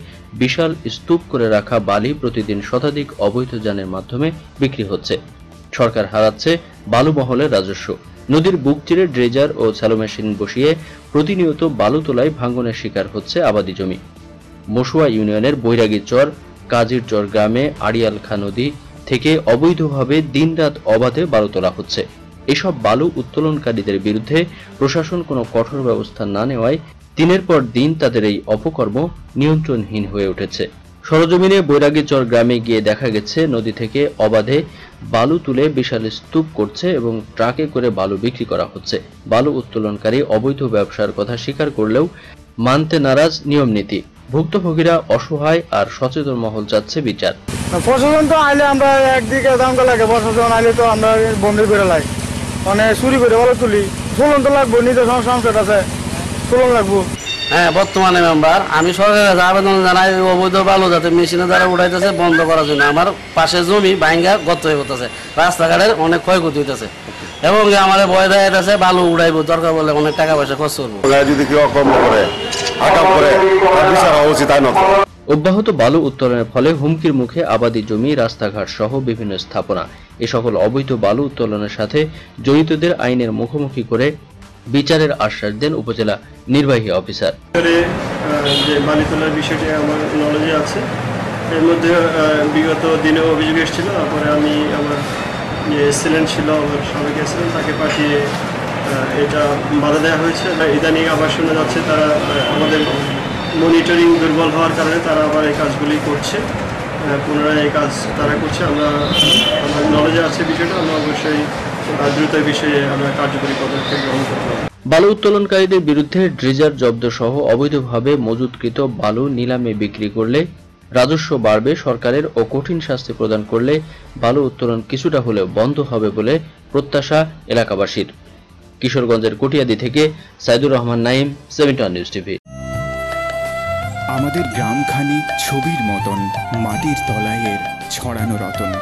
Speaker 20: বিশাল স্তূপ করে রাখা বালি প্রতিদিন শতাধিক অবৈধ যানের মাধ্যমে বিক্রি হচ্ছে। সরকার হারাচ্ছে বালু মহলের রাজস্ব। নদীর বুক চিরে ড্রেজার ও স্যালো মেশিন বসিয়ে প্রতিনিয়ত বালু তোলায় ভাঙনের শিকার হচ্ছে আবাদি জমি। মশুয়া ইউনিয়নের বৈরাগী চর, কাজির চর গ্রামে আড়িয়ালখা নদী থেকে অবৈধভাবে দিনরাত অবাধে বালু তোলা হচ্ছে। এসব বালু উত্তোলনকারীদের বিরুদ্ধে প্রশাসন কোনো কঠোর ব্যবস্থা না নেওয়ায় দিনের পর দিন তাদের এই অপকর্ম নিয়ন্ত্রণহীন হয়ে উঠেছে। সরজমিনে বৈরাগীচর গ্রামে গিয়ে দেখা গেছে নদী থেকে অবাধে বালু তুলে বিশাল স্তূপ করছে এবং ট্রাকে করে বালু বিক্রি করা হচ্ছে। বালু উত্তোলনকারী অবৈধ ব্যবসার কথা স্বীকার করলেও মানতে নারাজ নিয়ম নীতি। ভুক্তভোগীরা অসহায় আর সচেতন মহল চাচ্ছে বিচার।
Speaker 5: প্রশাসন তো আইলে আমরা একদিকে দামটা লাগে, প্রশাসন আইলে তো আমরা বন্ধ করে লাই, মানে চুরি করে ভালো তুলি, চলন তো লাগবো, নিজের সংসার আছে, চলন লাগবো।
Speaker 11: হ্যাঁ বর্তমানে মেম্বার। আমি সরকারের কাছে আবেদন জানাই অবৈধ বালু যাতে মেশিনের দ্বারা উঠাইতেছে বন্ধ করার জন্য। আমার পাশে জমি ভাঙ্গা গর্ত হয়ে করতেছে, রাস্তাঘাটের অনেক ক্ষয়ক্ষতি হইতেছে এবং আমার ভয় দেখাইতেছে বালু উড়াইবো, দরকার বলে অনেক টাকা পয়সা খরচ করবো।
Speaker 12: যদি কেউ অকর্ম করে আটক করে তার বিচার হওয়া উচিত আইনত।
Speaker 20: অব্যাহত বালু উত্তোলনের ফলে হুমকির মুখে আবাদি জমি, রাস্তাঘাট সহ বিভিন্ন স্থাপনা। এ সকল অবৈধ বালু উত্তোলনের সাথে জড়িতদের আইনের মুখোমুখি করে বিচারের আশ্বাস দেন উপজেলা নির্বাহী অফিসার।
Speaker 13: যে বালি তোলার বিষয়টি আমার নলেজে আছে, এর মধ্যে বিগত দিনে অভিযোগ এসেছিল, তারপরে আমি আমার যে এসিলেন্ট ছিল আমার সবাইকে এসিলেন্ট তাকে পাঠিয়ে এটা বাধা দেওয়া হয়েছে। ইদানিং আবার শোনা যাচ্ছে তারা আমাদের মনিটরিং দুর্বল হওয়ার কারণে তারা আবার এই কাজগুলি করছে, পুনরায় এই কাজ তারা করছে। আমরা আমার নলেজে আছে বিষয়টা, আমরা অবশ্যই দ্রুত বিষয়ে আমরা কার্যকরী পদক্ষেপ গ্রহণ করতে হবে।
Speaker 20: বালু উত্তোলনকারীদের বিরুদ্ধে ড্রেজার জব্দ সহ অবৈধভাবে মজুতকৃত বালু নিলামে বিক্রি করলে রাজস্ব বাড়বে সরকারের ও কঠিন শাস্তি প্রদান করলে বালু উত্তোলন কিছুটা হলেও বন্ধ হবে বলে প্রত্যাশা এলাকাবাসীর। কিশোরগঞ্জের কটিয়াদি থেকে সাইদুর রহমান নাইম, 71 নিউজ টিভি।
Speaker 14: আমাদের গ্রামখানি ছবির মতন মাটির তলায় এর ছড়ানো রতন।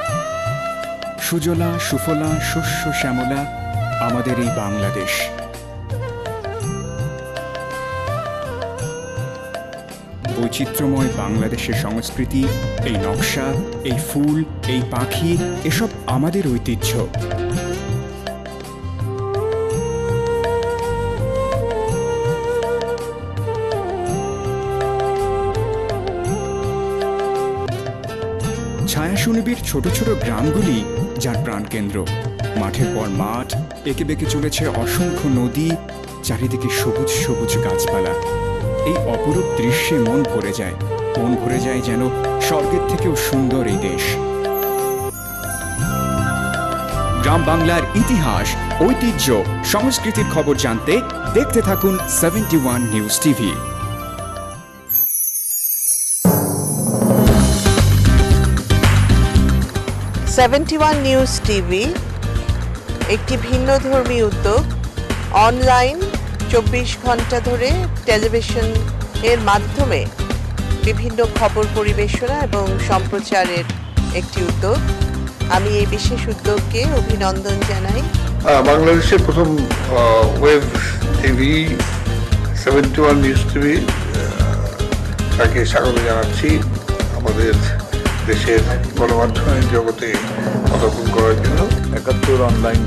Speaker 14: সুজলা সুফলা শস্য শ্যামলা আমাদের এই বাংলাদেশ। বৈচিত্র্যময় বাংলাদেশের সংস্কৃতি, এই নকশা, এই ফুল, এই পাখি, এসব আমাদের ঐতিহ্য। ছায়া সুনিবিড় ছোট ছোট গ্রামগুলি যার প্রাণকেন্দ্র। মাঠের পর মাঠ, এঁকে বেঁকে চলেছে অসংখ্য নদী, চারিদিকে সবুজ সবুজ গাছপালা। এই অপরূপ দৃশ্যে মন ভরে যায় যেন স্বর্গের থেকেও সুন্দর এই দেশ। গ্রাম বাংলার ইতিহাস, ঐতিহ্য, সংস্কৃতির খবর জানতে দেখতে থাকুন 71 নিউজ টিভি।
Speaker 25: নিউজ টিভি একটি ভিন্নধর্মী উদ্যোগ। অনলাইন 24 ঘন্টা ধরে টেলিভিশন এর মাধ্যমে বিভিন্ন খবর পরিবেশনা এবং সম্প্রচারের একটি উদ্যোগ। আমি এই বিশেষ উদ্যোগকে অভিনন্দন জানাই।
Speaker 7: বাংলাদেশের প্রথম ওয়েব টিভি 71 নিউজ টিভি তাকে স্বাগত জানাচ্ছি আমাদের দেশের গণমাধ্যমের জগতে পদার্পণ করার জন্য।
Speaker 4: 71 অনলাইন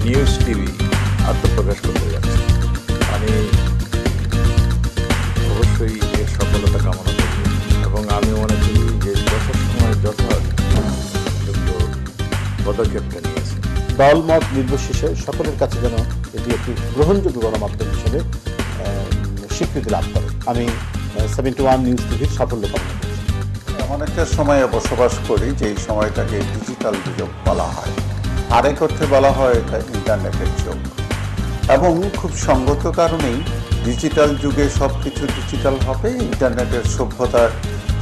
Speaker 4: নিউজ টিভি আত্মপ্রকাশ করতে যাচ্ছে। আমি অবশ্যই এর সফলতা কামনা করব এবং আমি মনে করি যে যথাসময়ে যথাযোগ্য পদক্ষেপটা নিয়েছে।
Speaker 8: দলমত নির্বিশেষে সকলের কাছে যেন এটি একটি গ্রহণযোগ্য গণমাধ্যম হিসেবে স্বীকৃতি লাভ করে। আমি 71 নিউজ টিভির সাফল্য কামনা করছি।
Speaker 26: এমন একটা সময়ে বসবাস করি যে এই সময়টাকে ডিজিটাল যুগ বলা হয়, আরেক অর্থে বলা হয় এটা ইন্টারনেটের যুগ। এবং খুব সঙ্গত কারণেই ডিজিটাল যুগে সব কিছু ডিজিটাল হবে, ইন্টারনেটের সভ্যতার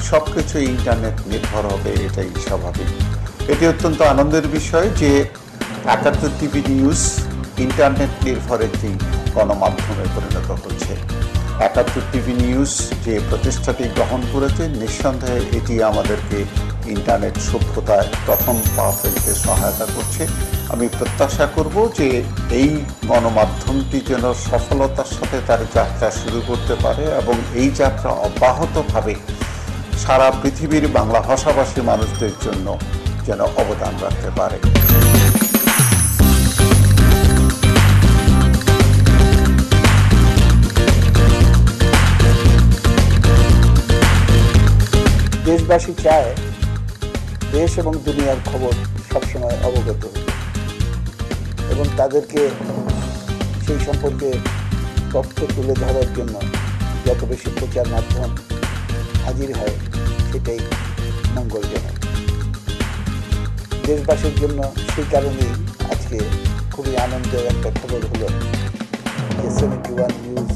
Speaker 26: সব কিছু ইন্টারনেট নির্ভর হবে, এটাই স্বাভাবিক। এটি অত্যন্ত আনন্দের বিষয় যে 71 টিভি নিউজ ইন্টারনেট নির্ভর একটি গণমাধ্যমে পরিণত হচ্ছে। 71 টিভি নিউজ যে প্রতিষ্ঠাটি গ্রহণ করেছে, নিঃসন্দেহে এটি আমাদেরকে ইন্টারনেট সভ্যতায় প্রথম পা ফেলতে সহায়তা করছে। আমি প্রত্যাশা করব যে এই গণমাধ্যমটি যেন সফলতার সাথে তার যাত্রা শুরু করতে পারে এবং এই যাত্রা অব্যাহতভাবে সারা পৃথিবীর বাংলা ভাষাভাষী মানুষদের জন্য যেন অবদান রাখতে পারে।
Speaker 27: দেশবাসী চায় দেশ এবং দুনিয়ার খবর সবসময় অবগত হতে এবং তাদেরকে সেই সম্পর্কে তথ্য তুলে ধরার জন্য যত বেশি প্রচার মাধ্যম হাজির হয় সেটাই মঙ্গলজনক দেশবাসীর জন্য। সেই কারণেই আজকে খুবই আনন্দের একটা খবর হলো যে 71 নিউজ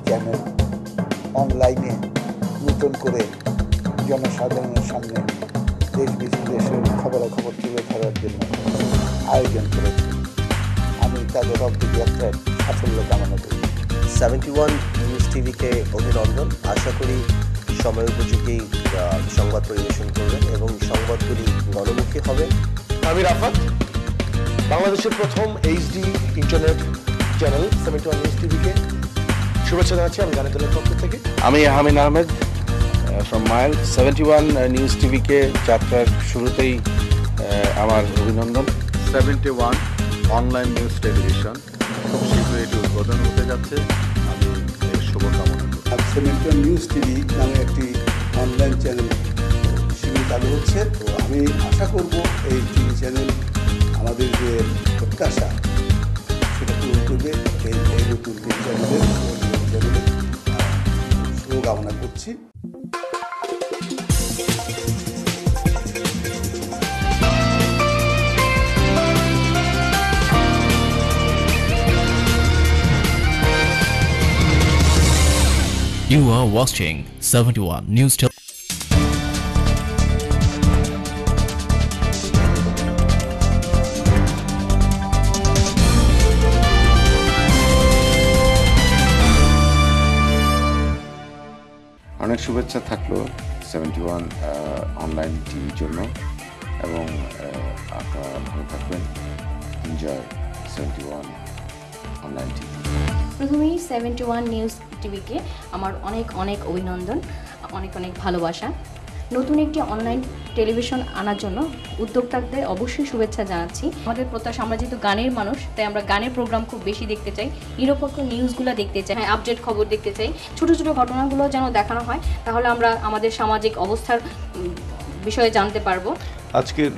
Speaker 27: চ্যানেল অনলাইনে নতুন করে জনসাধারণের সামনে দেশ বিদেশের খবরাখবর তুলে ধরার জন্য আয়োজন করেছে। আমি তাদের অগ্রযাত্রার সাফল্য কামনা করি।
Speaker 9: 71 নিউজ টিভিকে অভিনন্দন। আশা করি সময় উপযোগী সংবাদ পরিবেশন করবেন এবং সংবাদগুলি গণমুখী হবে।
Speaker 15: আমি রাফাত, বাংলাদেশের প্রথম এইচডি ইন্টারনেট চ্যানেল 71 নিউজ টিভিকে শুভেচ্ছা জানাচ্ছি আমি গানের দলের পক্ষ থেকে।
Speaker 12: আমি আহমিন আহমেদ ফ্রম মাইল 71 নিউজ টিভিকে যাত্রার শুরুতেই আমার অভিনন্দন।
Speaker 26: 71 অনলাইন নিউজ টেলিভিশন খুব শীঘ্রই এটি উদ্বোধন হতে যাচ্ছে, আমি এর শুভকামনা করি।
Speaker 27: 71 নিউজ টিভি নামে একটি অনলাইন চ্যানেল শীঘ্রই চালু হচ্ছে, তো আমি আশা করব এই টিভি চ্যানেল আমাদের যে প্রত্যাশা সেটা পূরণ করবে। এই নতুন টিভি চ্যানেলের শুভকামনা করছি।
Speaker 10: You are watching 71 News Television.
Speaker 12: অনেক শুভেচ্ছা থাকলো 71 অনলাইন টিভির জন্য এবং আপনারা ভালো থাকবেন। Enjoy 71 online TV.
Speaker 16: প্রথমেই 71 নিউজ টিভিকে আমার অনেক অনেক অভিনন্দন, অনেক অনেক ভালোবাসা। নতুন একটি অনলাইন টেলিভিশন আনার জন্য উদ্যোক্তাদের অবশ্যই শুভেচ্ছা জানাচ্ছি। আমাদের প্রত্যাশা, আমরা যেহেতু গানের মানুষ, তাই আমরা গানের প্রোগ্রাম খুব বেশি দেখতে চাই, নিরপেক্ষ নিউজগুলো দেখতে চাই, আপডেট খবর দেখতে চাই, ছোটো ছোটো ঘটনাগুলো যেন দেখানো হয়, তাহলে আমরা আমাদের সামাজিক অবস্থার বিষয়ে জানতে পারবো।
Speaker 7: আজকের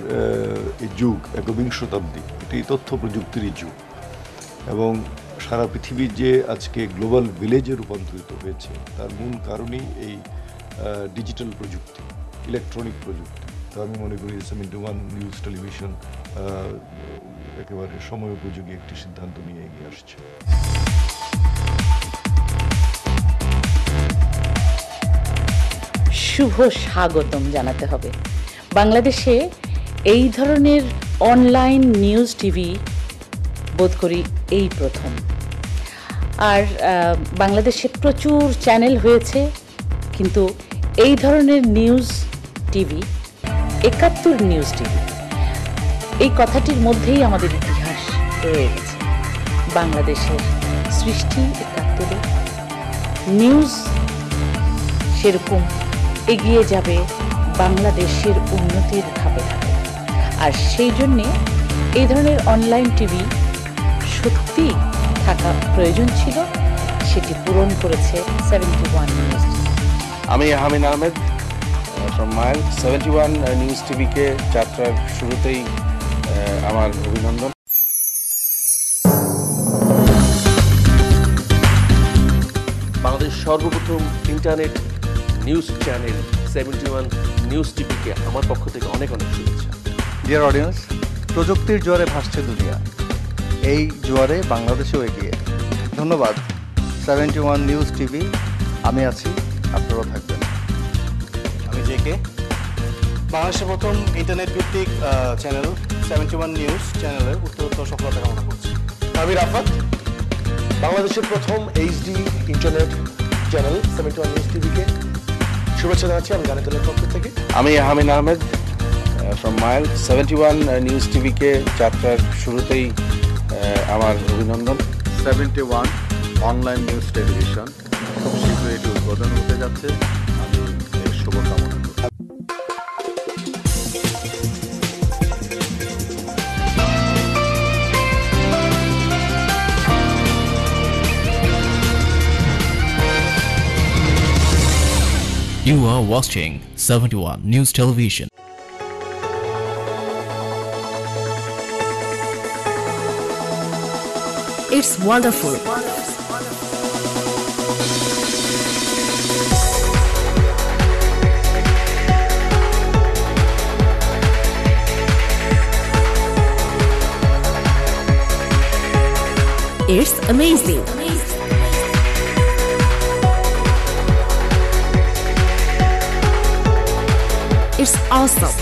Speaker 7: এই যুগ একবিংশ শতাব্দী, এটি তথ্য প্রযুক্তিরই যুগ এবং সারা পৃথিবী যে আজকে গ্লোবাল ভিলেজে রূপান্তরিত হয়েছে তার মূল কারণই এই ডিজিটাল প্রযুক্তি, ইলেকট্রনিক প্রযুক্তি। তো আমি মনে করি 71 নিউজ টেলিভিশন একেবারে সময় উপযোগী একটি সিদ্ধান্ত নিয়ে এগিয়ে আসছে।
Speaker 17: শুভ স্বাগতম জানাতে হবে। বাংলাদেশে এই ধরনের অনলাইন নিউজ টিভি বোধ করি এই প্রথম। আর বাংলাদেশে প্রচুর চ্যানেল হয়েছে, কিন্তু এই ধরনের নিউজ টিভি 71 নিউজ টিভি, এই কথাটির মধ্যেই আমাদের ইতিহাস রয়ে গেছে। বাংলাদেশের সৃষ্টি 71-এ, নিউজ সেরকম এগিয়ে যাবে বাংলাদেশের উন্নতির ধাপে ধাপে। আর সেই জন্যে এই ধরনের অনলাইন টিভি সত্যি থাকা প্রয়োজন ছিল, সেটি পূরণ করেছে 71 নিউজ টিভি।
Speaker 12: আমি আহমিন আহমেদ ফ্রম মাইল 71 নিউজ টিভিকে যাত্রার শুরুতেই আমার অভিনন্দন।
Speaker 18: বাংলাদেশ সর্বপ্রথম ইন্টারনেট নিউজ চ্যানেল 71 নিউজ টিভিকে আমার পক্ষ থেকে অনেক অনেক শুভেচ্ছা।
Speaker 19: ডিয়ার অডিয়েন্স, প্রযুক্তির জোয়ারে ভাসছে দুনিয়া, এই জোয়ারে বাংলাদেশেও এগিয়ে। ধন্যবাদ 71 নিউজ টিভি, আমি আছি, আপনারাও থাকবেন।
Speaker 21: আমি জেকে, বাংলাদেশের প্রথম ইন্টারনেট ভিত্তিক চ্যানেল 71 নিউজ চ্যানেলের উত্তরোত্তর সফলতা কামনা করছি।
Speaker 15: আমি রাফাত, বাংলাদেশের প্রথম এইচডি ইন্টারনেট চ্যানেল 71 নিউজ টিভিকে শুভেচ্ছা জানাচ্ছি আমি গানের দলের পক্ষ থেকে।
Speaker 12: আমি আহমিন আহমেদ ফ্রম মাইল 71 নিউজ টিভিকে যাত্রার শুরুতেই আমার অভিনন্দন।
Speaker 26: 71 অনলাইন নিউজ টেলিভিশন খুব শীঘ্রই এটি উদ্বোধন হতে যাচ্ছে, আমি এর শুভকামনা করি।
Speaker 10: You are watching 71 News Television.
Speaker 28: It's wonderful. It's amazing. It's awesome.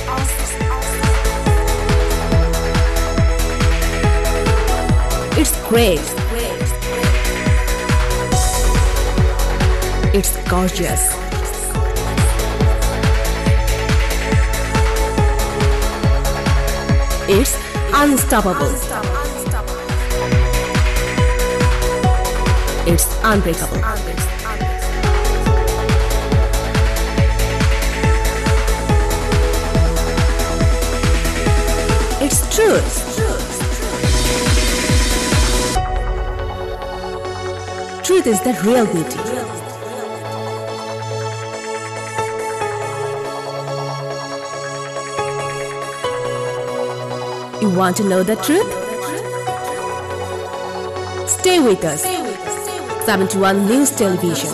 Speaker 28: It's great. It's gorgeous. It's unstoppable. It's unbreakable. It's truth. Truth is the real beauty. You want to know the truth? Stay with us. 71 News Television.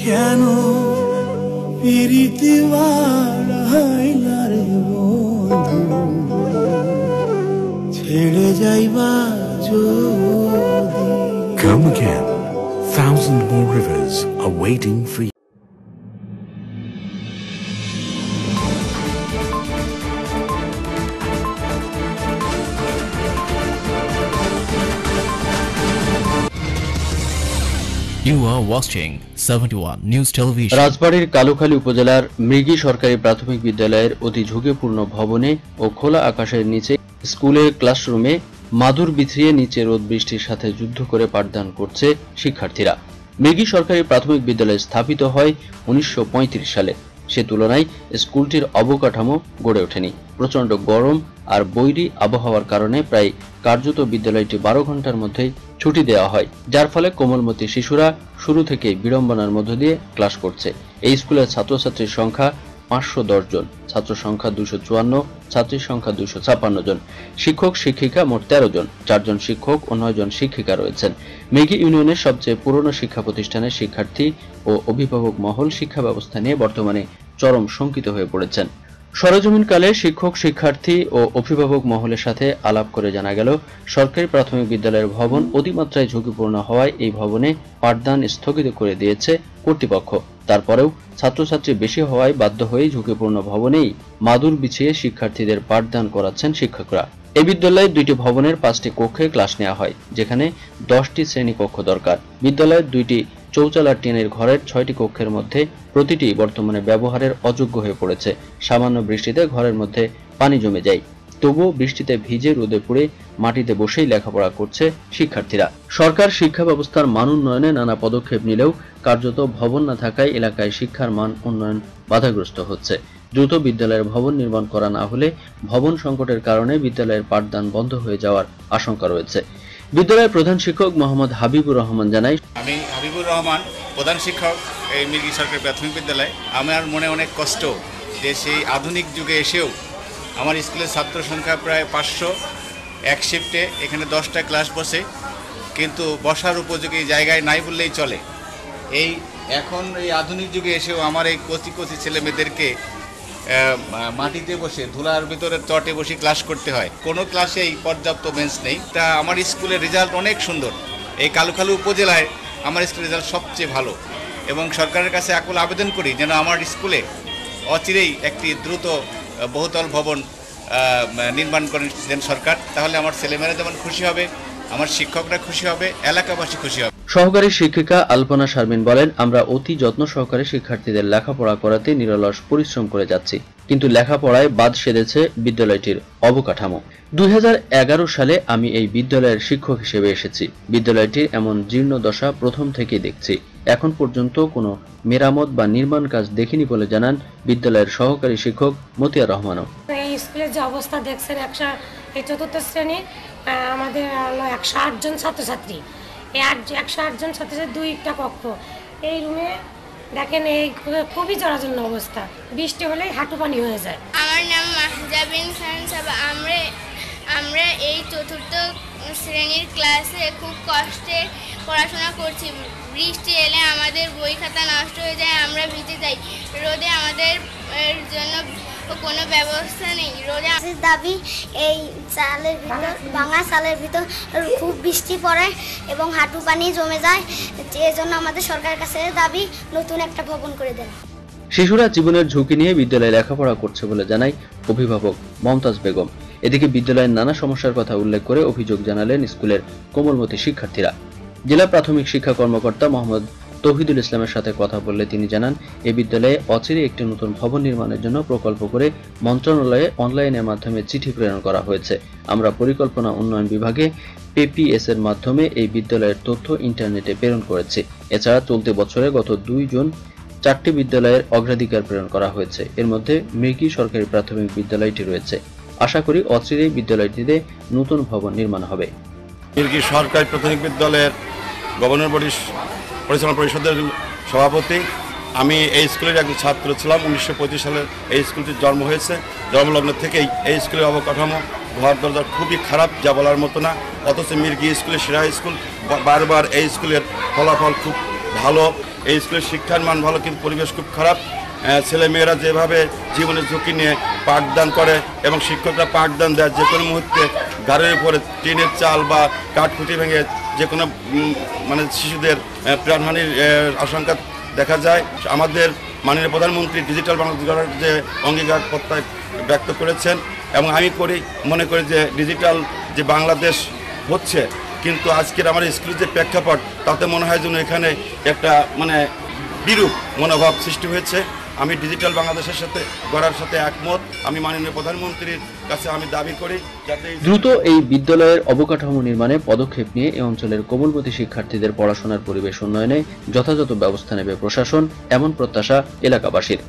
Speaker 1: কেন প্রীতি বাড়াইলা রে বন্ধু ছেড়ে যাইবা যদি
Speaker 2: Come again. Thousand more rivers are waiting for you.
Speaker 10: You are watching 71 News Television.
Speaker 20: রাজবাড়ীর Kalukhali উপজেলার মৃগী সরকারি প্রাথমিক বিদ্যালয়ের অতি ঝুঁকিপূর্ণ ভবনে ও খোলা আকাশের নিচে স্কুলের ক্লাসরুমে মাদুর বিছিয়ে নিচে রোদ বৃষ্টির সাথে যুদ্ধ করে পাঠদান করছে শিক্ষার্থীরা। মৃগী সরকারি প্রাথমিক বিদ্যালয় স্থাপিত হয় 1935 সালে। সে তুলনায় স্কুলটির অবকাঠামো গড়ে ওঠেনি। প্রচণ্ড গরম আর বৈরী আবহাওয়ার কারণে প্রায় কার্যত বিদ্যালয়টি 12 ঘন্টার মধ্যেই ছুটি দেওয়া হয়, যার ফলে কোমলমতি শিশুরা শুরু থেকেই বিড়ম্বনার মধ্য দিয়ে ক্লাস করছে। এই স্কুলের ছাত্রছাত্রীর সংখ্যা 510 জন, ছাত্র সংখ্যা 254, ছাত্রীর সংখ্যা 256 জন, শিক্ষক শিক্ষিকা মোট 13 জন, 4 জন শিক্ষক ও 9 জন শিক্ষিকা রয়েছেন। মেঘী ইউনিয়নের সবচেয়ে পুরনো শিক্ষা প্রতিষ্ঠানের শিক্ষার্থী ও অভিভাবক মহল শিক্ষা ব্যবস্থা নিয়ে বর্তমানে চরম শঙ্কিত হয়ে পড়েছেন। সরেজমিনকালে শিক্ষক শিক্ষার্থী ও অভিভাবক মহলের সাথে আলাপ করে জানা গেল, সরকারি প্রাথমিক বিদ্যালয়ের ভবন অতিমাত্রায় ঝুঁকিপূর্ণ হওয়ায় এই ভবনে পাঠদান স্থগিত করে দিয়েছে কর্তৃপক্ষ। তারপরেও ছাত্রছাত্রী বেশি হওয়ায় বাধ্য হয়ে ঝুঁকিপূর্ণ ভবনেই মাদুর বিছিয়ে শিক্ষার্থীদের পাঠদান করাচ্ছেন শিক্ষকরা। এই বিদ্যালয়ে 2টি ভবনের 5টি কক্ষে ক্লাস নেওয়া হয়, যেখানে 10টি শ্রেণীকক্ষ দরকার। বিদ্যালয়ের 2টি চৌচালা টিনের ঘরের 6টি কক্ষের মধ্যে প্রতিটি বর্তমানে ব্যবহারের অযোগ্য হয়ে পড়েছে। সামান্য বৃষ্টিতে ঘরের মধ্যে পানি জমে যায়, তবুও বৃষ্টিতে ভিজে রোদে পুড়ে মাটিতে বসেই লেখাপড়া করছে শিক্ষার্থীরা। সরকার শিক্ষা ব্যবস্থার মান উন্নয়নে নানা পদক্ষেপ নিলেও কার্যত ভবন না থাকায় এলাকায় শিক্ষার মান উন্নয়ন বাধাগ্রস্ত হচ্ছে। দ্রুত বিদ্যালয়ের ভবন নির্মাণ করা না হলে ভবন সংকটের কারণে বিদ্যালয়ের পাঠদান বন্ধ হয়ে যাওয়ার আশঙ্কা রয়েছে। বিদ্যালয়ের প্রধান শিক্ষক মোহাম্মদ হাবিবুর রহমান জানায়,
Speaker 3: আমি হাবিবুর রহমান, প্রধান শিক্ষক এই মির্গি সরকারি প্রাথমিক বিদ্যালয়। আমার মনে অনেক কষ্ট যে সেই আধুনিক যুগে এসেও আমার স্কুলের ছাত্র সংখ্যা প্রায় 500, এক শিফটে এখানে 10টা ক্লাস বসে, কিন্তু বসার উপযোগী জায়গায় নাই বললেই চলে। এই এখন এই আধুনিক যুগে এসেও আমার এই কচি কচি ছেলে মেয়েদেরকে মাটিতে বসে ধুলার ভিতরে চটে বসে ক্লাস করতে হয়। কোনো ক্লাসেই পর্যাপ্ত বেঞ্চ নেই। তা আমার স্কুলের রেজাল্ট অনেক সুন্দর। এই কালুখালী উপজেলায় আমার স্কুলের রেজাল্ট সবচেয়ে ভালো এবং সরকারের কাছে আকুল আবেদন করি যেন আমার স্কুলে অচিরেই একটি দ্রুত বহুতল ভবন নির্মাণ করেন দেন সরকার। তাহলে আমার ছেলেমেয়েরা যেমন খুশি হবে, আমার শিক্ষকরা খুশি হবে, এলাকাবাসী খুশি হবে।
Speaker 20: সহকারী শিক্ষিকা আলপনা শারমিন বলেন, আমরা অতি যত্ন সহকারে শিক্ষার্থীদের লেখাপড়া করাতে নিরলস পরিশ্রম করে যাচ্ছি, কিন্তু লেখাপড়ায় বাদ সেধেছে বিদ্যালয়টির অবকাঠামো। 2011 সালে আমি এই বিদ্যালয়ের শিক্ষক হিসেবে এসেছি। বিদ্যালয়টির এমন জীর্ণ দশা প্রথম থেকেই দেখছি। এখন পর্যন্ত কোনো মেরামত বা নির্মাণ কাজ দেখিনি বলে জানান বিদ্যালয়ের সহকারী শিক্ষক মতিয়া রহমানও।
Speaker 5: এই স্কুলের যে অবস্থা দেখছেন, এই 4র্থ শ্রেণীর আমাদের 108 জন ছাত্রছাত্রী, এই 108 জন ছাত্রছাত্রী 2টা কক্ষ। এই রুমে দেখেন এই খুবই জরাজীর্ণ অবস্থা, বৃষ্টি হলেই হাঁটু পানি হয়ে যায়।
Speaker 6: আমার নাম মাহজাবিন খান সাবা। আমরা এই 4র্থ শ্রেণীর ক্লাসে খুব কষ্টে পড়াশোনা করছি। বৃষ্টি এলে আমাদের বই খাতা নষ্ট হয়ে যায়, আমরা ভিজে যাই। রোদে আমাদের জন্য কোনো ব্যবস্থা নেই। রোদে
Speaker 11: দাবি এই চালের ভিতর, ভাঙা চালের ভিতর খুব বৃষ্টি পড়ে এবং হাঁটু পানি জমে যায়। এজন্য আমাদের সরকারের কাছে দাবি নতুন একটা ভবন করে দেন।
Speaker 20: শিশুরা জীবনের ঝুঁকি নিয়ে বিদ্যালয়ে লেখাপড়া করছে বলে জানায় অভিভাবক মমতাজ বেগম। এদিকে বিদ্যালয়ের নানা সমস্যার কথা উল্লেখ করে অভিযোগ জানালেন স্কুলের কোমলমতি শিক্ষার্থীরা। জেলা প্রাথমিক শিক্ষা কর্মকর্তা মোহাম্মদ তৌহিদুল ইসলামের সাথে কথা বললে তিনি জানান, এই বিদ্যালয়ে অচিরে একটি নতুন ভবন নির্মাণের জন্য প্রকল্প করে মন্ত্রণালয়ে অনলাইনের মাধ্যমে চিঠি প্রেরণ করা হয়েছে। আমরা পরিকল্পনা উন্নয়ন বিভাগে PPS এর মাধ্যমে এই বিদ্যালয়ের তথ্য ইন্টারনেটে প্রেরণ করেছি। এছাড়া চলতি বছরে গত 2 জুন 4টি বিদ্যালয়ের অগ্রাধিকার প্রেরণ করা হয়েছে। এর মধ্যে মৃগী সরকারি প্রাথমিক বিদ্যালয়টি রয়েছে। আশা করি অচিরেই বিদ্যালয়টিতে নতুন ভবন নির্মাণ হবে।
Speaker 13: মৃগী সরকারি প্রাথমিক বিদ্যালয়ের গভর্নর বডি পরিচালনা পরিষদের সভাপতি। আমি এই স্কুলের একজন ছাত্র ছিলাম। 1935 সালে এই স্কুলটির জন্ম হয়েছে। জন্মলগ্ন থেকেই এই স্কুলের অবকাঠামো, ঘর দরজা খুবই খারাপ, যা বলার মতো না। অথচ মৃগী স্কুলের সেরা স্কুল, বারবার এই স্কুলের ফলাফল খুব ভালো। এই স্কুলের শিক্ষার মান ভালো, কিন্তু পরিবেশ খুব খারাপ। ছেলেমেয়েরা যেভাবে জীবনের ঝুঁকি নিয়ে পাঠদান করে এবং শিক্ষকরা পাঠদান দেয়, যে কোনো মুহূর্তে ঘরের উপরে টিনের চাল বা কাঠখুঁটি ভেঙে যে কোনো শিশুদের প্রাণহানির আশঙ্কা দেখা যায়। আমাদের মাননীয় প্রধানমন্ত্রী ডিজিটাল বাংলাদেশ গড়ার যে অঙ্গীকার প্রত্যয় ব্যক্ত করেছেন, এবং আমি মনে করি যে ডিজিটাল যে বাংলাদেশ হচ্ছে, কিন্তু আজকের আমার স্কুলের যে প্রেক্ষাপট, তাতে মনে হয় যেন এখানে একটা বিরূপ মনোভাব সৃষ্টি হয়েছে। আমি ডিজিটাল বাংলাদেশের সাথে গড়ার সাথে একমত। আমি মাননীয় প্রধানমন্ত্রীর কাছে আমি দাবি করি যাতে
Speaker 20: দ্রুত এই বিদ্যালয়ের অবকাঠামো নির্মাণে পদক্ষেপ নিয়ে এই অঞ্চলের কোমলমতি শিক্ষার্থীদের পড়াশোনার পরিবেশ উন্নয়নে যথাযথ ব্যবস্থা নেবে প্রশাসন, এমন প্রত্যাশা এলাকাবাসীর।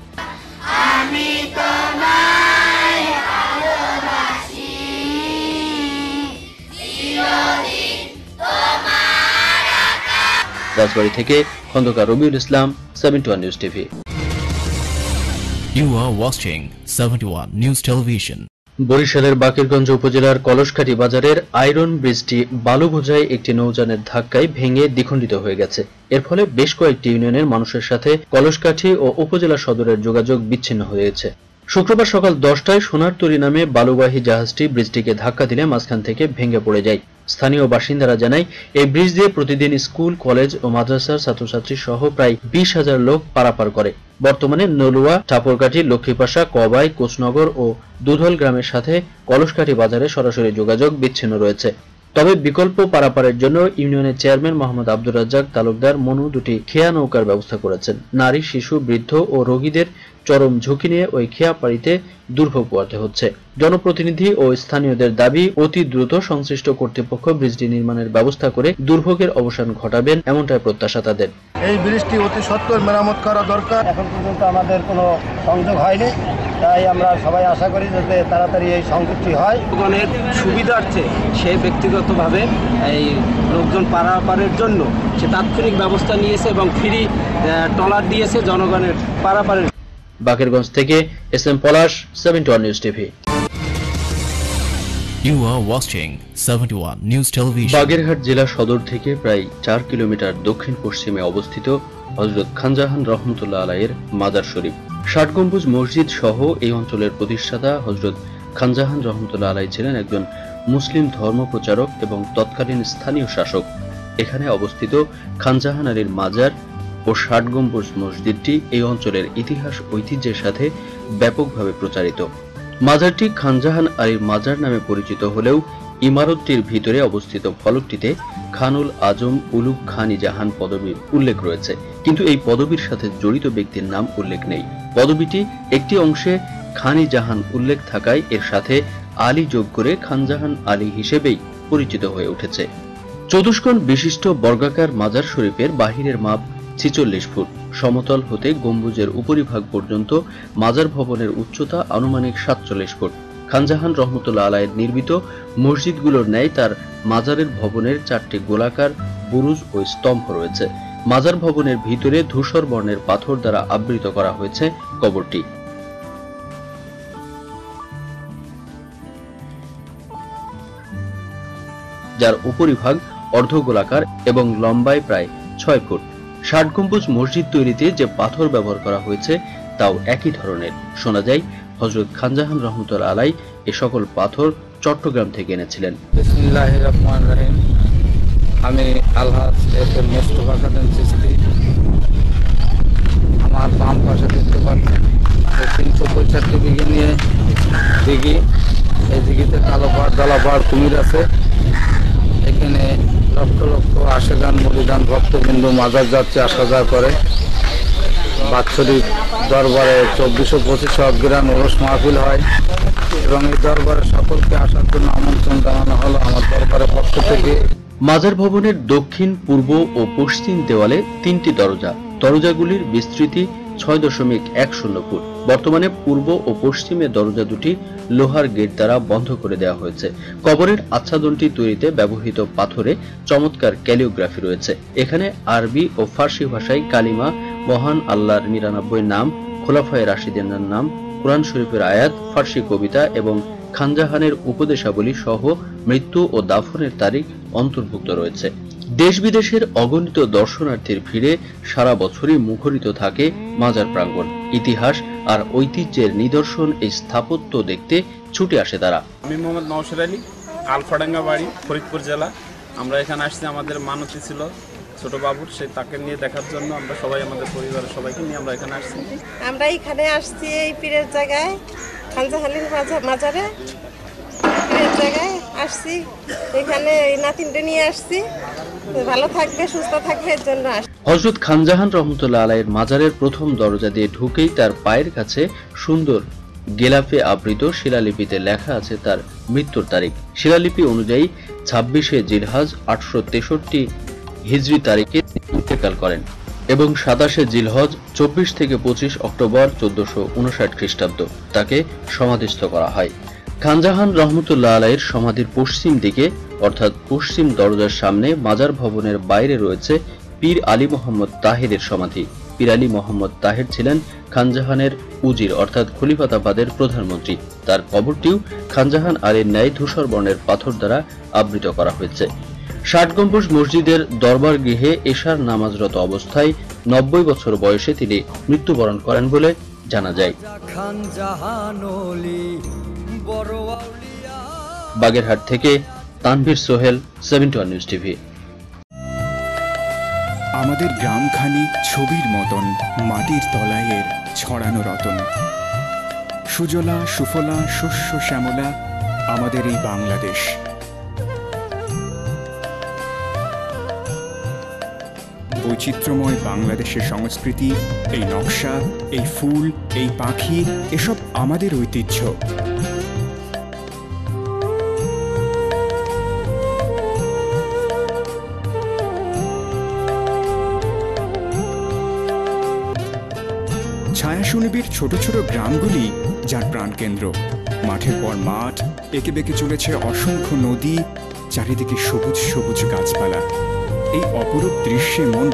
Speaker 20: রাজবাড়ী থেকে Khandakar Rabiul Islam, 71 news TV.
Speaker 10: You are watching 71 News Television.
Speaker 20: বরিশালের বাকেরগঞ্জ উপজেলার কলসকাঠি বাজারের আয়রন ব্রিজটি বালু বোঝাই একটি নৌযানের ধাক্কায় ভেঙে দ্বিখণ্ডিত হয়ে গেছে। এর ফলে বেশ কয়েকটি ইউনিয়নের মানুষের সাথে কলসকাঠি ও উপজেলা সদরের যোগাযোগ বিচ্ছিন্ন হয়েছে। শুক্রবার সকাল 10টায় সোনারতরী নামে বালুবাহী জাহাজটি ব্রিজটিকে ধাক্কা দিলে মাঝখান থেকে ভেঙে পড়ে যায়। স্থানীয় বাসিন্দারা জানায়, এই ব্রিজ দিয়ে প্রতিদিন স্কুল, কলেজ ও মাদ্রাসার ছাত্রছাত্রী সহ প্রায় 20,000 লোক পারাপার করে। বর্তমানে নলুয়া, ঠাকুরকাঠি, লক্ষ্মীপাশা, কবাই, কোচনগর ও দুধল গ্রামের সাথে কলসকাঠি বাজারে সরাসরি যোগাযোগ বিচ্ছিন্ন রয়েছে। তবে বিকল্প পারাপারের জন্য ইউনিয়নের চেয়ারম্যান মোহাম্মদ আব্দুর রাজ্জাক তালুকদার মনু দুটি খেয়া নৌকার ব্যবস্থা করেছেন। নারী, শিশু, বৃদ্ধ ও রোগীদের চরম ঝুঁকি নিয়ে ওই খেয়া পাড়িতে দুর্ভোগ পোহাতে হচ্ছে। জনপ্রতিনিধি ও স্থানীয়দের দাবি, অতি দ্রুত সংশ্লিষ্ট কর্তৃপক্ষ ব্রিজটি নির্মাণের ব্যবস্থা করে দুর্ভোগের অবসান ঘটাবেন, এমনটাই প্রত্যাশা তাদের।
Speaker 4: এই ব্রিজটি অতি সত্বর মেরামত করা দরকার। এখন পর্যন্ত আমাদের কোনো সংযোগ হয়নি, তাই আমরা সবাই আশা করি যাতে তাড়াতাড়ি এই সংযোগটি হয়।
Speaker 8: জনগণের সুবিধার্থে সে ব্যক্তিগতভাবে এই লোকজন পারাপারের জন্য সে তাৎক্ষণিক ব্যবস্থা নিয়েছে এবং ফ্রি ট্রলার দিয়েছে জনগণের পারাপারের।
Speaker 20: বাকেরগঞ্জ থেকে SM Palash, 71 news TV.
Speaker 10: You are watching 71 News Television.
Speaker 20: Bagerhat জেলা সদর থেকে প্রায় 4 কিলোমিটার দক্ষিণ পশ্চিমে অবস্থিত হযরত খানজাহান রহমতুল্লাহ আলাইয়ের মাজার শরীফ। 60 গম্বুজ মসজিদ সহ এই অঞ্চলের প্রতিষ্ঠাতা হযরত খানজাহান রহমতুল্লাহ আলাই ছিলেন একজন মুসলিম ধর্মপ্রচারক এবং তৎকালীন স্থানীয় শাসক। এখানে অবস্থিত খানজাহান আলীর মাজার ও 60 গম্বুজ মসজিদটি এই অঞ্চলের ইতিহাস ঐতিহ্যের সাথে ব্যাপকভাবে প্রচারিত। মাজারটি খানজাহান আলীর মাজার নামে পরিচিত হলেও ইমারতটির ভিতরে অবস্থিত ফলকটিতে খানুল আজম উলুগ খান-ই জাহান পদবীর উল্লেখ রয়েছে, কিন্তু এই পদবীর সাথে জড়িত ব্যক্তির নাম উল্লেখ নেই। পদবীটি একটি অংশে খান-ই জাহান উল্লেখ থাকায় এর সাথে আলী যোগ করে খানজাহান আলী হিসেবেই পরিচিত হয়ে উঠেছে। চতুষ্কোণ বিশিষ্ট বর্গাকার মাজার শরীফের বাহিরের মাপ 46 ফুট, সমতল হতে গম্বুজের উপরিভাগ পর্যন্ত মাজার ভবনের উচ্চতা আনুমানিক 47 ফুট। খানজাহান রহমতুল্লাহ আলাইয়ের নির্মিত মসজিদগুলোর ন্যায় তার মাজারের ভবনের 4টি গোলাকার বুরুজ ও স্তম্ভ রয়েছে। মাজার ভবনের ভিতরে ধূসর বর্ণের পাথর দ্বারা আবৃত করা হয়েছে কবরটি। যার উপরিভাগ অর্ধগোলাকার এবং লম্বায় প্রায় 6 ফুট। 60 গম্বুজ মসজিদ তৈরিতে যে পাথর ব্যবহার করা হয়েছে তাও একই ধরনের। শোনা যায় হযরত খানজাহান রহমতুল্লাহ আলাই এ সকল পাথর চট্টগ্রাম থেকে এনেছিলেন।
Speaker 9: বিসমিল্লাহির রহমানির রহিম। আমি আলহাজ এফএম মোস্তফা খান চিশতি। আমার বাম পাশে দেখতে পাচ্ছেন 365 বিঘে নিয়ে দিঘি। এই দিঘিতে কালো পাড়, দলা পাড়, কুমির আছে। এখানে লক্ষ লক্ষ আশেগান মুরিদান ভক্তবৃন্দ মাজার যাচ্ছে, আসা যাওয়া করে। বাৎসরিক দরবারে 2425 অগ্রাণ ওরস মাহফিল হয় এবং এই দরবারে সকলকে আসার জন্য আমন্ত্রণ জানানো হলো আমার দরবারের পক্ষ থেকে।
Speaker 20: মাজার ভবনের দক্ষিণ, পূর্ব ও পশ্চিম দেওয়ালে 3টি দরজা। দরজাগুলির বিস্তৃতি 6.10 ফুট। বর্তমানে পূর্ব ও পশ্চিমে দরজা দুটি লোহার গেট দ্বারা বন্ধ করে দেওয়া হয়েছে। কবরের আচ্ছাদনটি তৈরিতে ব্যবহৃত পাথরে চমৎকার ক্যালিওগ্রাফি রয়েছে। এখানে আরবি ও ফার্সি ভাষায় কালিমা, মহান আল্লাহর 99 নাম, খোলাফায়ে রাশিদিনের নাম, কুরআন শরীফের আয়াত, ফার্সি কবিতা এবং খানজাহানের উপদেশাবলী সহ মৃত্যু ও দাফনের তারিখ অন্তর্ভুক্ত রয়েছে। দেশ বিদেশের অগণিত দর্শনার্থীর ভিড়ে সারা বছরই মুখরিত থাকে মাজার প্রাঙ্গণ। ইতিহাস আর ঐতিহ্যের নিদর্শন এই স্থাপত্য দেখতে ছুটে আসে তারা।
Speaker 14: আমি মোহাম্মদ নওশাদ আলী, আলফাডাঙ্গা বাড়ি, ফরিদপুর জেলা। আমরা এখানে আসছি, আমাদের মানতি ছিল ছোট বাবুর, তাকে নিয়ে দেখার জন্য আমরা সবাই, আমাদের পরিবারের সবাইকে নিয়ে আমরা এখানে আসছি।
Speaker 22: আমরা এখানে আসছি এই পীরের জায়গায়, খানজাহানের মাজারে পীরের জায়গায় আসছি। এখানে এই নাতিনটা নিয়ে আসছি, ভালো থাকবে, সুস্থ থাকবে, এর জন্য আসছি।
Speaker 20: হযরত খানজাহান রহমতুল্লাহ আলাইয়ের মাজারের প্রথম দরজা দিয়ে ঢুকেই তার পায়ের কাছে সুন্দর গেলাফে আবৃত শিলালিপিতে লেখা আছে তার মৃত্যুর তারিখ। শিলালিপি অনুযায়ী 26শে জিলহজ 863 হিজরি তারিখে ইন্তেকাল করেন এবং 27শে জিলহজ 24 থেকে 25 অক্টোবর 1459 খ্রিস্টাব্দ তাকে সমাধিস্থ করা হয়। খানজাহান রহমতুল্লাহ আলাইয়ের সমাধির পশ্চিম দিকে অর্থাৎ পশ্চিম দরজার সামনে মাজার ভবনের বাইরে রয়েছে পীর আলী মোহাম্মদ তাহেরের সমাধি। পীর আলী মোহাম্মদ তাহের ছিলেন খানজাহানের উজির অর্থাৎ খলিফাতাবাদের প্রধানমন্ত্রী। তার কবরটিও খানজাহান আলীর ন্যায় ধূসর বর্ণের পাথর দ্বারা আবৃত করা হয়েছে। ৬০ গম্বুজ মসজিদের দরবার গৃহে এশার নামাজরত অবস্থায় ৯০ বছর বয়সে তিনি মৃত্যুবরণ করেন বলে জানা যায়। বাগেরহাট থেকে তানভীর সোহেল, 71 নিউজ টিভি।
Speaker 7: আমাদের গ্রামখানি ছবির মতন মাটির তলায়ের ছড়ানো রতন। সুজলা সুফলা শস্য শ্যামলা আমাদের এই বাংলাদেশ। বৈচিত্র্যময় বাংলাদেশের সংস্কৃতি, এই নকশা, এই ফুল, এই পাখি, এসব আমাদের ঐতিহ্য। ছায়া সুনিবিড় ছোট ছোট গ্রামগুলি যার প্রাণকেন্দ্র। মাঠের পর মাঠ, এঁকে বেঁকে চলেছে অসংখ্য নদী, চারিদিকে সবুজ সবুজ গাছপালা। এই অপরূপ দৃশ্যে মন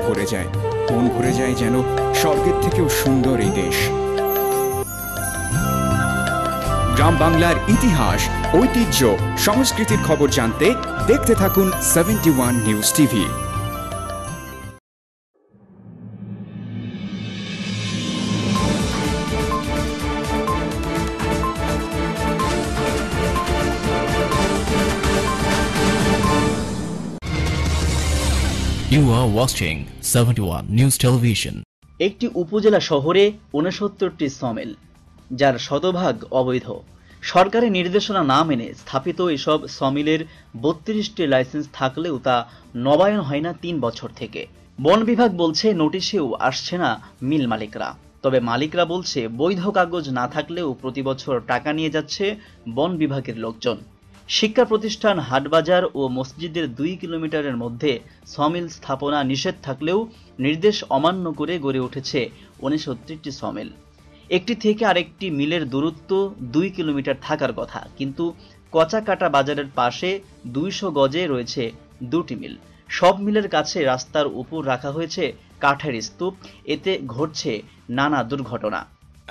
Speaker 7: ভরে যায় যেন স্বর্গের থেকেও সুন্দর এই দেশ। গ্রাম বাংলার ইতিহাস, ঐতিহ্য, সংস্কৃতির খবর জানতে দেখতে থাকুন 71 news TV.
Speaker 10: You are watching 71 News Television.
Speaker 16: একটি উপজেলা শহরে 69টি সমিল, যার শতভাগ অবৈধ। সরকারি নির্দেশনা না মেনে স্থাপিত এসব সমিলের 32টি লাইসেন্স থাকলেও তা নবায়ন হয় না 3 বছর থেকে। বন বিভাগ বলছে নোটিশেও আসছে না মিল মালিকরা। তবে মালিকরা বলছে বৈধ কাগজ না থাকলেও প্রতি বছর টাকা নিয়ে যাচ্ছে বন বিভাগের লোকজন। শিক্ষা প্রতিষ্ঠান, হাটবাজার ও মসজিদের 2 কিলোমিটারের মধ্যে সমিল স্থাপনা নিষেধ থাকলেও নির্দেশ অমান্য করে গড়ে উঠেছে 69টি সমিল। একটি থেকে আরেকটি মিলের দূরত্ব 2 কিলোমিটার থাকার কথা, কিন্তু কচাকাটা বাজারের পাশে 200 গজে রয়েছে 2টি মিল। সব মিলের কাছে রাস্তার উপর রাখা হয়েছে কাঠের স্তূপ। এতে ঘটছে নানা দুর্ঘটনা।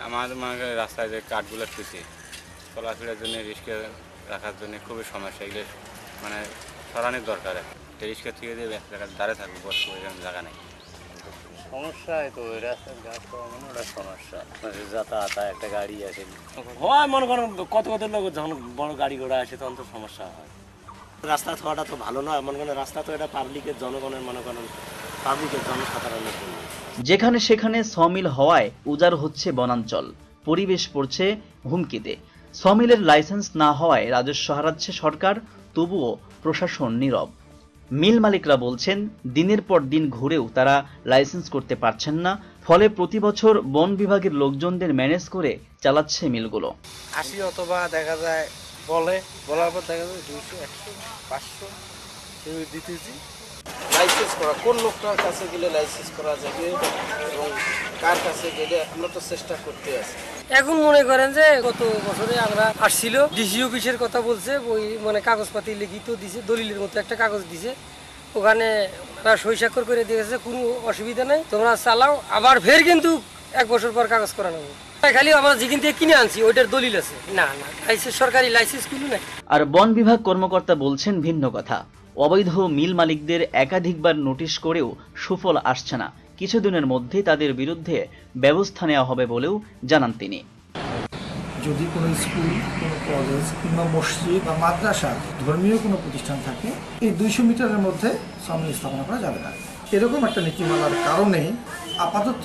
Speaker 17: আমাদের রাস্তায় যে কাঠগুলো খুঁজে চলাফেরার জন্য রিস্কে রাখার জন্য খুবই সমস্যা। এগুলো মানে সরানোর দরকার। রিস্কা থেকে দিয়ে দাঁড়িয়ে থাকবে, বসবো, এখানে জায়গা নেই।
Speaker 18: সমস্যায় তো রাস্তার ঘাট পাওয়া মানে ওটা সমস্যা। যাতায়াত একটা গাড়ি আসে,
Speaker 23: হয় মনে করেন কত কত লোক যখন বড় গাড়ি ঘোড়া আসে তখন তো সমস্যা হয়।
Speaker 18: রাস্তা থাকাটা তো ভালো নয়। মনে করেন রাস্তা তো এটা পাবলিকের, জনগণের, মনে করেন পাবলিকের, জনসাধারণের জন্য।
Speaker 16: যেখানে সেখানে সমিল হওয়ায় উজাড় হচ্ছে বনাঞ্চল, পরিবেশ পড়ছে হুমকিতে। সমিলের লাইসেন্স না হওয়ায় রাজস্ব হারাচ্ছে সরকার, তবুও প্রশাসন নীরব। মিল মালিকরা বলছেন দিনের পর দিন ঘুরেও তারা লাইসেন্স করতে পারছেন না, ফলে প্রতি বছর বন বিভাগের লোকজনদের ম্যানেজ করে চালাচ্ছে মিলগুলো।
Speaker 18: 80 অথবা দেখা যায় বলার পর দেখা যায় 200, 100, 500 দিতেছি। লাইসেন্স করা কোন লোকটার কাছে গেলে লাইসেন্স করা যাবে এবং কার কাছে গেলে আমরা তো চেষ্টা করতে আছি।
Speaker 24: এখন মনে করেন যে গত বছরে আমরা আসছিল, ডিসি অফিসের কথা বলছে, ওই মানে কাগজপাতি লিখিত দিছে, দলিলের মতো একটা কাগজ দিছে, ওখানে সই স্বাক্ষর করে দিয়েছে, কোনো অসুবিধা নাই, তোমরা চালাও। আবার ফের কিন্তু 1 বছর পর কাগজ করা নেবো। খালি আমরা যেখান থেকে কিনে আনছি ওইটার দলিল আছে না, লাইসেন্স সরকারি লাইসেন্স কিনু না।
Speaker 16: আর বন বিভাগ কর্মকর্তা বলছেন ভিন্ন কথা। অবৈধ মিল মালিকদের একাধিকবার নোটিশ করেও সুফল আসছে না। কিছুদিনের মধ্যে তাদের বিরুদ্ধে ব্যবস্থা নেওয়া হবে বলেও জানান তিনি।
Speaker 25: যদি কোনো স্কুল, কোনো কলেজ কিংবা মসজিদ বা মাদ্রাসা, ধর্মীয় কোনো প্রতিষ্ঠান থাকে, এই 200 মিটারের মধ্যে সমিল স্থাপনা করা যাবে না। এরকম একটা নীতিমালার কারণে আপাতত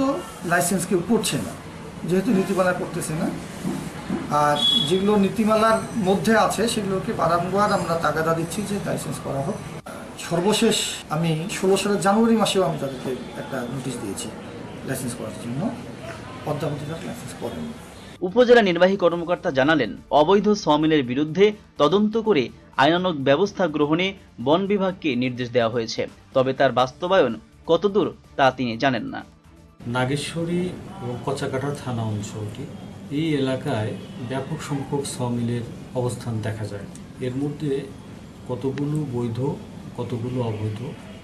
Speaker 25: লাইসেন্স কেউ করছে না, যেহেতু নীতিমালা করতেছে না। আর যেগুলো নীতিমালার মধ্যে আছে সেগুলোকে বারংবার আমরা তাগাদা দিচ্ছি যে লাইসেন্স করা হোক। সর্বশেষ আমি 16 সালের জানুয়ারি মাসেও আমি তাদেরকে একটা নোটিশ দিয়েছি লাইসেন্স করার জন্য, অদ্যাবধি তারা লাইসেন্স করেনি।
Speaker 16: উপজেলা নির্বাহী কর্মকর্তা জানালেন, অবৈধ সমিলের বিরুদ্ধে তদন্ত করে আইনানুগ ব্যবস্থা গ্রহণে বন বিভাগকে নির্দেশ দেওয়া হয়েছে, তবে তার বাস্তবায়ন কতদূর তা তিনি জানেন না।
Speaker 27: নাগেশ্বরী এবং কচাকাটা থানা অঞ্চলটি, এই এলাকায় ব্যাপক সংখ্যক সমিলের অবস্থান দেখা যায়। এর মধ্যে কতগুলো বৈধ, কতগুলো অবৈধ,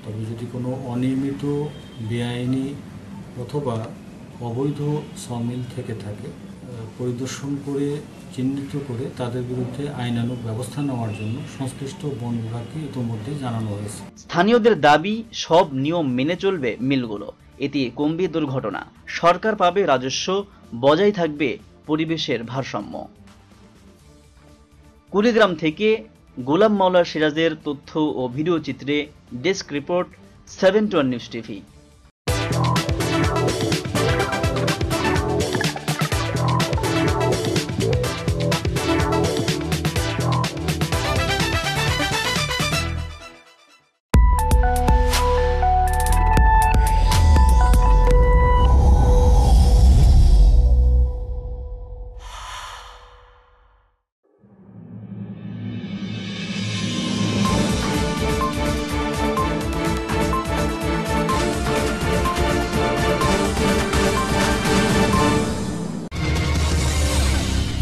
Speaker 27: তবে যদি কোনো অনিয়মিত, বেআইনি অথবা অবৈধ সমিল থেকে থাকে, পরিদর্শন করে চিহ্নিত করে তাদের বিরুদ্ধে আইনানুগ ব্যবস্থা নেওয়ার জন্য সংশ্লিষ্ট বন বিভাগকে ইতিমধ্যে জানানো হয়েছে।
Speaker 16: স্থানীয়দের দাবি, সব নিয়ম মেনে চলবে মিলগুলো, এতে কমবে দুর্ঘটনা, সরকার পাবে রাজস্ব, বজায় থাকবে পরিবেশের ভারসাম্য। কুড়িগ্রাম থেকে গোলাম মাওলা সিরাজের তথ্য ও ভিডিও চিত্রে desk report 721 news TV.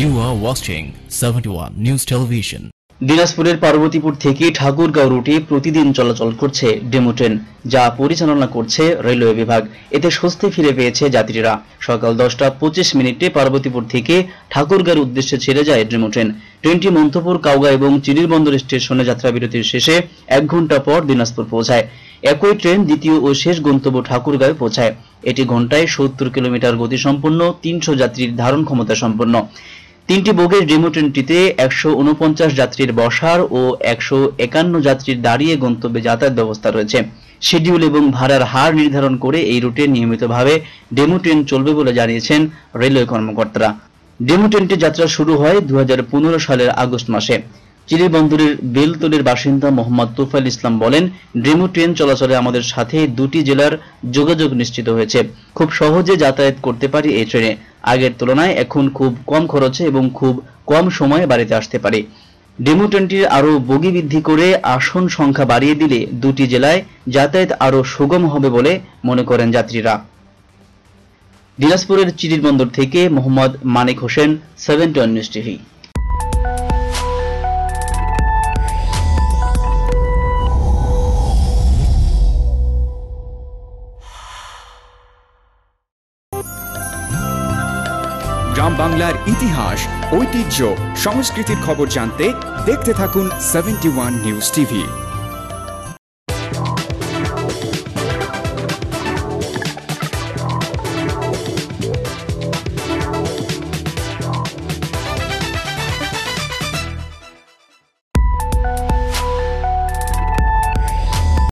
Speaker 10: You are watching 71 News Television.
Speaker 16: দিনাজপুরের পার্বতীপুর থেকে ঠাকুরগাঁও রুটে প্রতিদিন চলাচল করছে ডেমো ট্রেন, যা পরিচালনা করছে রেলওয়ে বিভাগ। এতে স্বস্তি ফিরে পেয়েছে যাত্রীরা। সকাল 10:25 পার্বতীপুর থেকে ঠাকুরগাঁওর উদ্দেশ্যে ছেড়ে যায় ডেমো ট্রেন। ট্রেনটি মন্তপুর, কাউগা এবং চিরিরবন্দর স্টেশনে যাত্রা বিরতির শেষে 1 ঘন্টা পর দিনাজপুর পৌঁছায়। একই ট্রেন দ্বিতীয় ও শেষ গন্তব্য ঠাকুরগাঁওয়ে পৌঁছায়। এটি ঘন্টায় 70 কিলোমিটার গতিসম্পন্ন, 300 যাত্রীর ধারণ ক্ষমতা সম্পন্ন। 3টি বগির ডেমো ট্রেনটিতে 149 যাত্রীর বসার ও 151 যাত্রীর দাঁড়িয়ে গন্তব্যে যাতায়াত ব্যবস্থা রয়েছে। শিডিউল এবং ভাড়ার হার নির্ধারণ করে এই রুটে নিয়মিতভাবে ডেমো ট্রেন চলবে বলে জানিয়েছেন রেলওয়ে কর্মকর্তারা। ডেমো ট্রেনটির যাত্রা শুরু হয় 2015 সালের আগস্ট মাসে। চিরিরবন্দরের বেলতলির বাসিন্দা মোহাম্মদ তোফাইল ইসলাম বলেন, ডেমো ট্রেন চলাচলে আমাদের সাথে 2টি জেলার যোগাযোগ নিশ্চিত হয়েছে। খুব সহজে যাতায়াত করতে পারি এই ট্রেনে। আগের তুলনায় এখন খুব কম খরচে এবং খুব কম সময়ে বাড়িতে আসতে পারি। ডেমো ট্রেনটির আরও বগি বৃদ্ধি করে আসন সংখ্যা বাড়িয়ে দিলে 2টি জেলায় যাতায়াত আরও সুগম হবে বলে মনে করেন যাত্রীরা। দিনাজপুরের চিরিরবন্দর থেকে মোহাম্মদ মানিক হোসেন, 721 নিউজ টিভি।
Speaker 7: গ্রাম বাংলার ইতিহাস, ঐতিহ্য, সংস্কৃতির খবর জানতে দেখতে থাকুন 71 নিউজ টিভি।